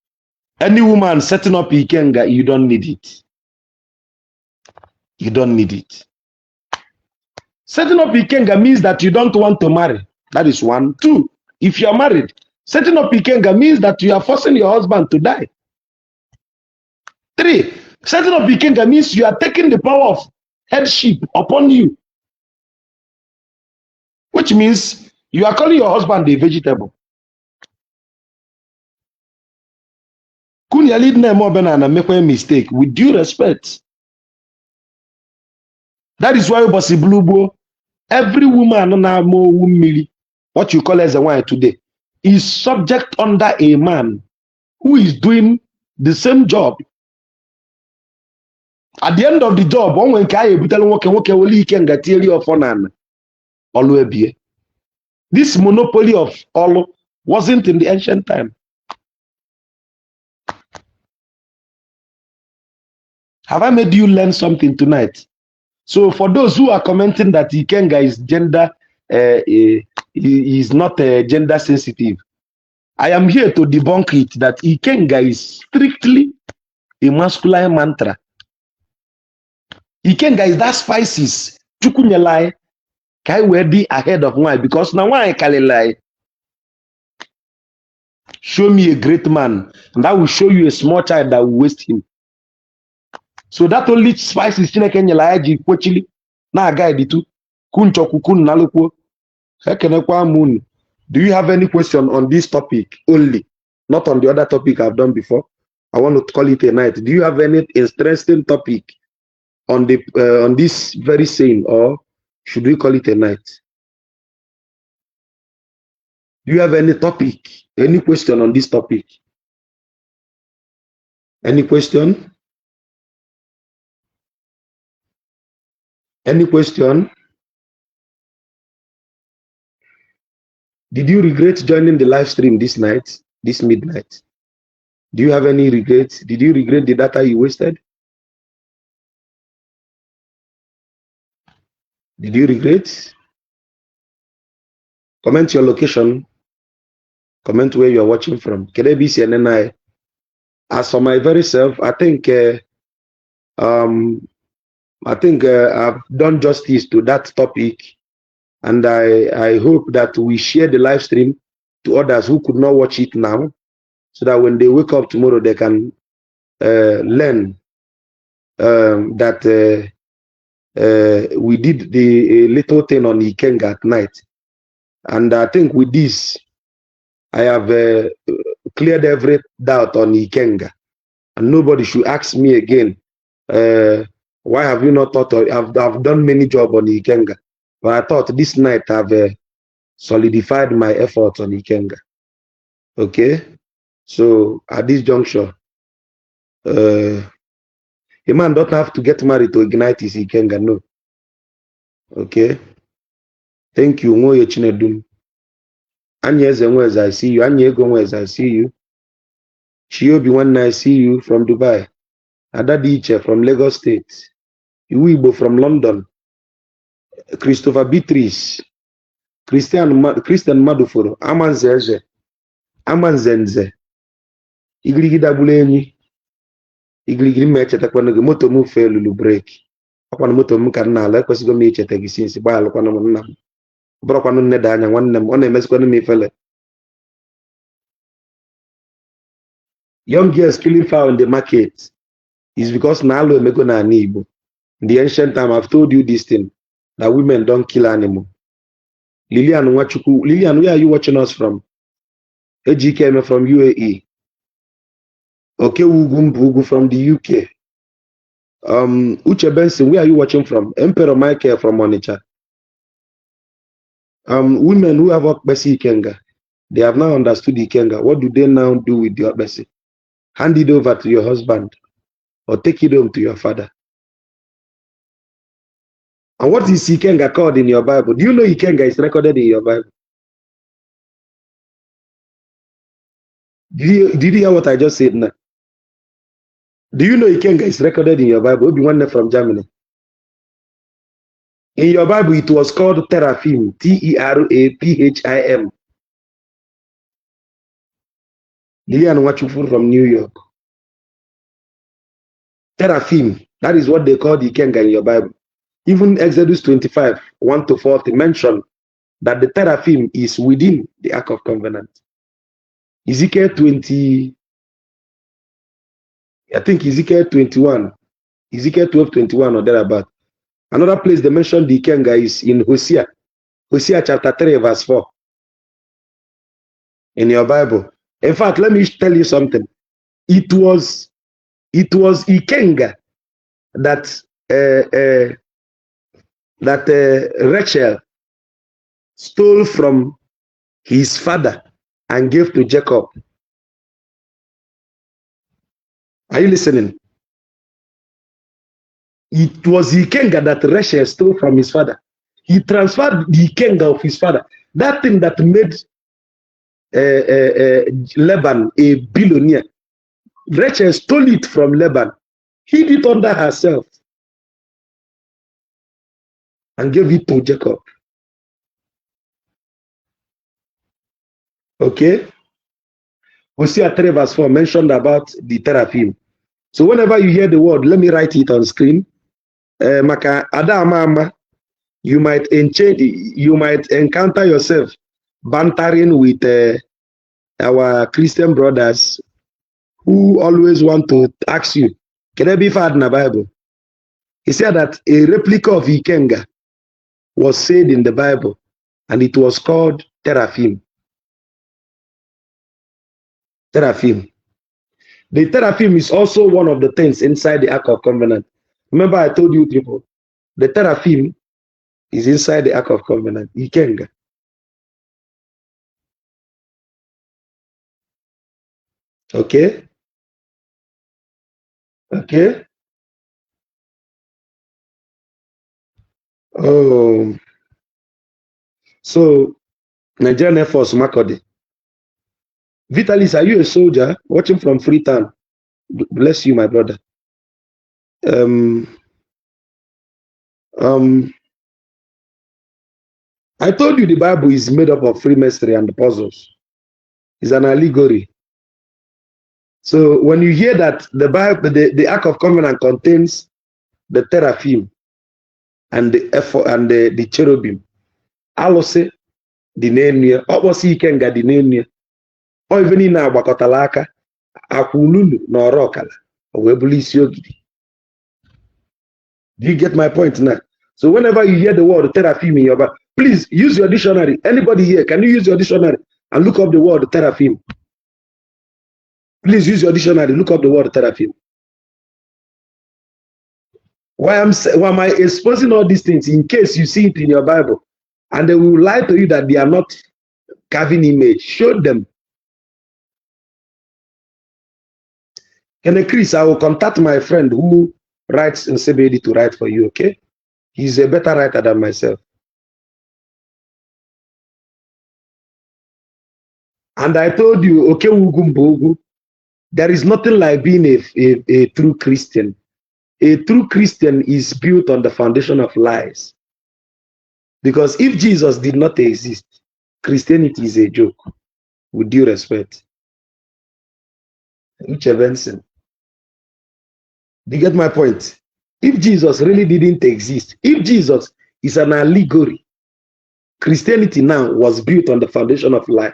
any woman setting up Ikenga, you don't need it. You don't need it. Setting up Ikenga means that you don't want to marry. That is one. Two, if you are married, setting up Ikenga means that you are forcing your husband to die. Three, setting up Ikenga means you are taking the power of headship upon you. Which means you are calling your husband a vegetable. Kunya lead name and make a mistake with due respect. That is why Bossy Blue every woman now more woman, what you call as a wife today, is subject under a man who is doing the same job. At the end of the job, one when Kaya Butal only can get of one always be. This monopoly of all wasn't in the ancient time. Have I made you learn something tonight? So for those who are commenting that Ikenga is gender, is not gender sensitive, I am here to debunk it that Ikenga is strictly a masculine mantra. Ikenga is that spices. Chukunyalai kai we be ahead of why because now why kalilai. Show me a great man, and I will show you a small child that will waste him. So that only spices Chineke ji kwechili na guide itu kunchoku kun nalukwo. Hekenekwa moon. Do you have any question on this topic only? Not on the other topic I've done before. I want to call it a night. Do you have any interesting topic on the on this very same, or should we call it a night? Do you have any topic, any question on this topic? Any question? Any question? Did you regret joining the live stream this night, this midnight? Do you have any regrets? Did you regret the data you wasted? Did you regret? Comment your location. Comment where you are watching from. KDBC and NI. As for my very self, I think I've done justice to that topic, and I hope that we share the live stream to others who could not watch it now, so that when they wake up tomorrow, they can learn that we did the little thing on Ikenga at night. And I think with this, I have cleared every doubt on Ikenga. And nobody should ask me again, why have you not thought of, I've done many jobs on Ikenga. But I thought this night I've solidified my efforts on Ikenga. Okay? So at this juncture, a man don't have to get married to ignite his Ikenga, no. Okay? Thank you. Ngoye Chinedum. Anyeze Nweze, I see you. Anyego Nweze, I see you. Chiobi One, I see you from Dubai. Adadiche from Lagos State. Igbo from London. Christopher Beatrice. Christian Maduforo. Amanzenze. Amanzenze. Igligida Bulenyi. Igligiri mecheta kwa nige moto mu felu break. Kwa moto mu kanala kwa sigo mecheta gisinsi ba alokwa na munna. Bro kwa nne danya nwanne m. Ona emesi kwa nne fele. Young girls killing fowl in the market is because Nalo Emego na Igbo. In the ancient time, I've told you this thing, that women don't kill animals. Lilian Wachuku, Lilian, where are you watching us from? AGK from UAE. Okay, Ugu from the UK. Uche Benson, where are you watching from? Emperor Michael from Onitsha. Women who have Okbesi Ikenga, they have now understood Ikenga. What do they now do with the Okbesi? Hand it over to your husband or take it home to your father. And what is Ikenga called in your Bible? Do you know Ikenga is recorded in your Bible? Did you hear what I just said now? Do you know Ikenga is recorded in your Bible? Obi Nwanne from Germany. In your Bible, it was called teraphim, Teraphim. Lilian Wachufu from New York. Teraphim, that is what they call the Ikenga in your Bible. Even Exodus 25, 1-40 mention that the teraphim is within the Ark of Covenant. Ezekiel 20, I think Ezekiel 21, Ezekiel 12:21 or thereabout. Another place they mentioned the Ikenga is in Hosea. Hosea chapter 3, verse 4. In your Bible. In fact, let me tell you something. It was Ikenga that Rachel stole from his father and gave to Jacob. Are you listening? It was Ikenga that Rachel stole from his father. He transferred the Ikenga of his father. That thing that made Laban a billionaire. Rachel stole it from Laban, hid it under herself, and gave it to Jacob. Okay? Hosea 3 verse 4 mentioned about the teraphim. So whenever you hear the word, let me write it on screen. Maka Adamama, you might encounter yourself bantering with our Christian brothers who always want to ask you, can I be found in the Bible? He said that a replica of Ikenga was said in the Bible, and it was called teraphim. Teraphim. The teraphim is also one of the things inside the Ark of Covenant. Remember, I told you people, the teraphim is inside the Ark of Covenant. Ikenga. Okay? Okay? Oh. So, Nigerian Air Force, Makode. Vitalis, are you a soldier watching from Freetown? Bless you, my brother. I told you the Bible is made up of Freemasonry and puzzles. It's an allegory. So when you hear that the Bible, the Ark of Covenant contains the teraphim and the cherubim, alose the name obosi Ikenga the name or even in Agbakotala aka akwululu na orokala owebuli isi ogidi. Do you get my point now? So whenever you hear the word teraphim in your Bible, please use your dictionary. Anybody here, can you use your dictionary and look up the word teraphim? Please use your dictionary, look up the word teraphim. Why am I exposing all these things in case you see it in your Bible and they will lie to you that they are not carving image? Show them. And Chris, I will contact my friend who writes in CBD to write for you, okay? He's a better writer than myself. And I told you, okay, there is nothing like being a true Christian. A true Christian is built on the foundation of lies. Because if Jesus did not exist, Christianity is a joke, with due respect. Uche Benson. Do you get my point? If Jesus really didn't exist, if Jesus is an allegory, Christianity now was built on the foundation of lie.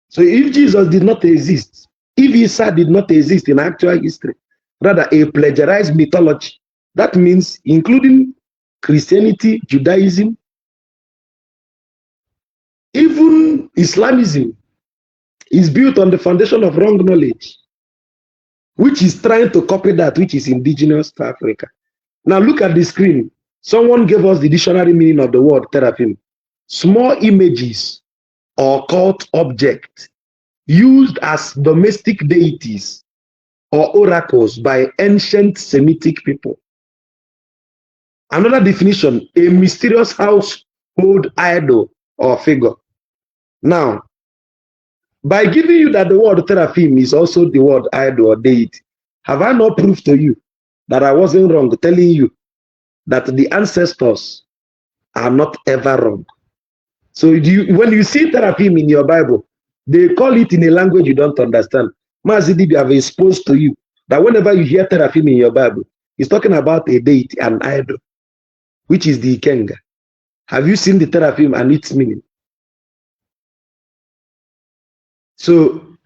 So if Jesus did not exist, if Isa did not exist in actual history, rather a plagiarized mythology, that means including Christianity, Judaism, even Islamism is built on the foundation of wrong knowledge, which is trying to copy that which is indigenous to Africa. Now look at the screen. Someone gave us the dictionary meaning of the word teraphim. Small images or cult objects used as domestic deities or oracles by ancient Semitic people. Another definition, a mysterious household idol or figure. Now, by giving you that the word teraphim is also the word idol or deity, have I not proved to you that I wasn't wrong, telling you that the ancestors are not ever wrong. So when you see teraphim in your Bible, they call it in a language you don't understand. Mazidi have exposed to you that whenever you hear teraphim in your Bible, it's talking about a deity, an idol, which is the Ikenga. Have you seen the teraphim and its meaning? So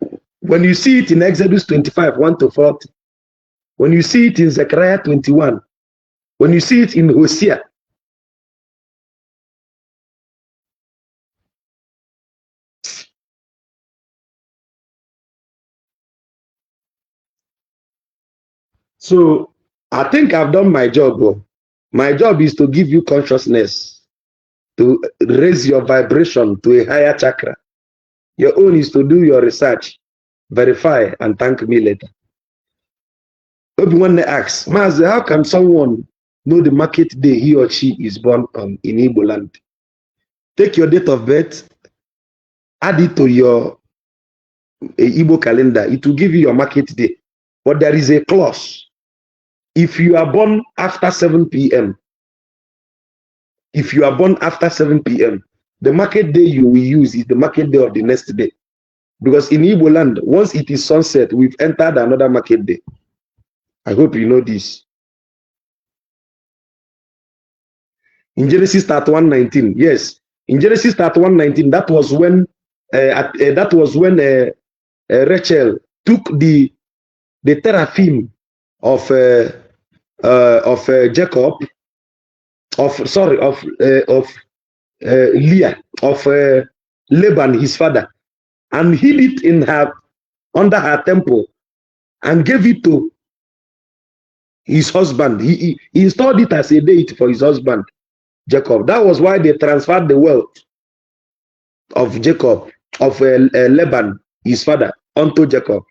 when you see it in Exodus 25, 1 to 40, when you see it in Zechariah 21, when you see it in Hosea, so I think I've done my job, bro. My job is to give you consciousness, to raise your vibration to a higher chakra. Your own is to do your research, verify, and thank me later. Everyone asks, Master, how can someone know the market day he or she is born on in Igbo land? Take your date of birth, add it to your Igbo calendar. It will give you your market day. But there is a clause. If you are born after 7 p.m., if you are born after 7 p.m., the market day you will use is the market day of the next day. Because in Igbo land, once it is sunset, we've entered another market day. I hope you know this. In Genesis 31:19, yes. In Genesis 31:19, that was when Rachel took the teraphim of Jacob, of Leah, of Laban, his father, and hid it in under her temple, and gave it to his husband. He installed it as a deity for his husband, Jacob. That was why they transferred the wealth of Jacob, of Laban, his father, unto Jacob.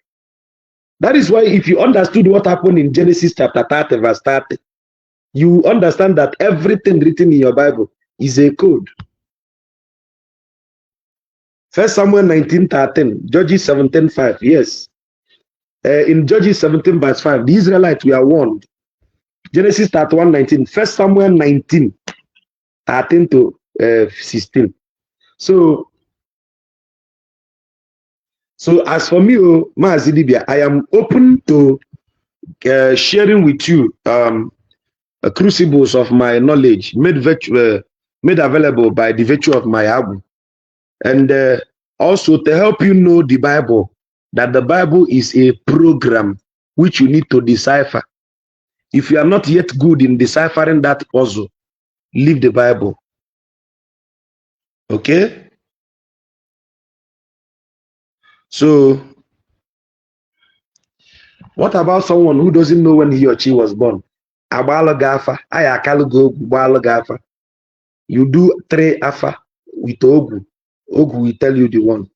That is why if you understood what happened in Genesis chapter 30, verse 30, you understand that everything written in your Bible is a code. 1 Samuel 19:13, Judges 17:5, yes. In Judges 17 verse 5, the Israelites were warned. Genesis 31:19, 1 Samuel 19:13 to 16. So as for me, Maazị Dibia, I am open to sharing with you crucibles of my knowledge made available by the virtue of my Agwu, and also to help you know the Bible, that the Bible is a program which you need to decipher. If you are not yet good in deciphering that puzzle, leave the Bible. Okay? So, what about someone who doesn't know when he or she was born? You do 3 afa with Ogwu. Ogwu will tell you the one.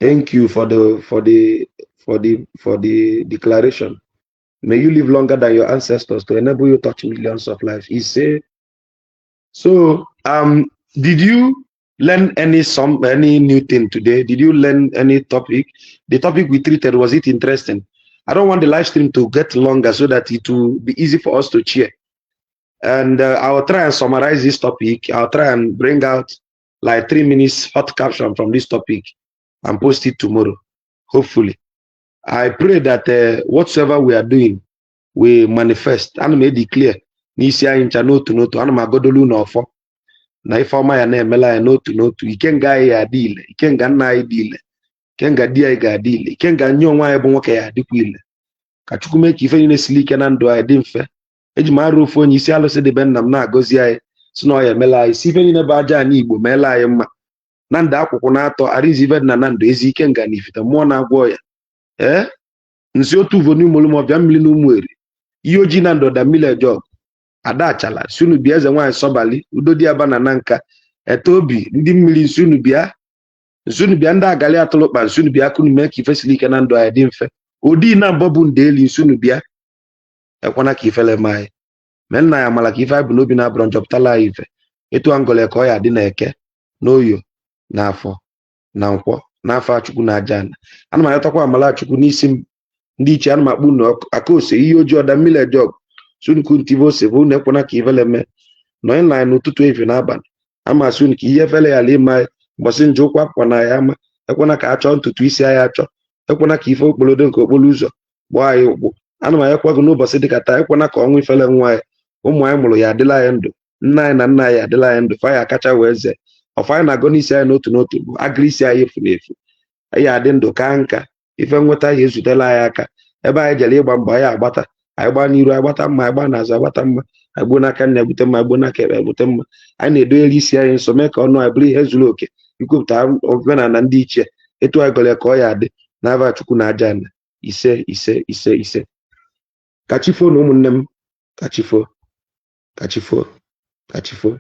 Thank you for the declaration. May you live longer than your ancestors to enable you to touch millions of lives. He said. So, did you learn any new thing today? Did you learn any topic? The topic we treated, was it interesting? I don't want the live stream to get longer so that it will be easy for us to cheer. And I'll try and summarize this topic. I'll try and bring out like 3 minutes hot caption from this topic and post it tomorrow, hopefully. I pray that whatsoever we are doing will manifest and may declare. N'isi anyị ncha n'otu n'otu, ana m agodolu n'ọfọ na ife ọma ya na-emela ya n'otu n'otu. Ikenga anyị ya adị ile, ikenga nna anyị dị ile, ikenga di anyị ga-adị ile, ikenga nye onwe anyị bụ nwoke ya adịkwa ile. Ka Chukwu mee ka ife niile siri ike na ndụ anyị dị mfe. Eji m arụ ofu onye isi alụsị dị be nna m na-agọzi anyị si na ọ ya emela anyị, si ife niile bụ aja anyị Igbo meela anyị mma. Na ndụ akwụkwọ na-atọ arịzi ife dị na ndụ ezi ikenga na ifite mmụọ na-agwọ ya. Nsi otu uvo n'ụmụ ọbịa mmiri na ụmụ eri, ihe ojii na ndọda mmiri ejọg adachala sunu bịa eze nwaanyị sọbali udo dị aba na nka ete obi ndị mmiri nsunu bịa ndị agali atụlụkpa nsunu bịa kunu mee ka ife siri ike na ndụ anyị dị mfe. Odi na mbọ bụ ndị eli nsunu bịa ekwana ka ifele anyị mee nna ya mara ka ife anyị bụ n'obi na-abụrọ njọpụtala anyị ife etu angole ka ọ ya dị na eke n'oyo na afọ na nkwọ n'afọ Chukwu na aja ana m ayọtakwa amala Chukwu n'isi m ndị iche ana m akpụ unu aka ose ihe ojii ọda mmiri ejọg sunkuntive ose bụ unu ekwena ka ivele mee nọ ịnline n'ụtụtụ efi n'abalị amasị unu ka ihe efele ya ala ịma mbọsị nje ụkwụ akwụkwọ na ya ama ekwena ka achọ ntutu isi anyị achọ ekwena ka ife okpolodo nke okporo ụzọ gbaa anyị ụkwụ ana m anyakwa gị n'ụbọchị dịka taa ekwena ka ọnwa ifele nwa ya ụmụ anyị mụrụ ya adịla anyị ndụ nna anyị na nna anyị adịla anyị ndụ fa ya akacha wee zee ọfa anyị na-agọ n'isi anyị n'otu n'otu bụ agịrị isi anyị efuru efu anyị adị ndụ ka nka ife nweta anyị ezutela anyị aka ebe anyị jere ịgba mbọ anyị agbata anyị gbaa n'iru agbata mma anyị gbaa n'azụ agbata mma anyị gbuo n'aka nna egbute mma gbuo n'aka ekpe egbute mma anyị na-edogheri isi anyị nso mee ka ọnụ anyị bụrụ ihe zuru oke ikwupụta omenala ndị ichie etu anyị gọrọ ka ọ ya adị n'aba Chukwu na aja ana ise ise ise ise kachifo na ụmụnne m kachifo kachifo kachifo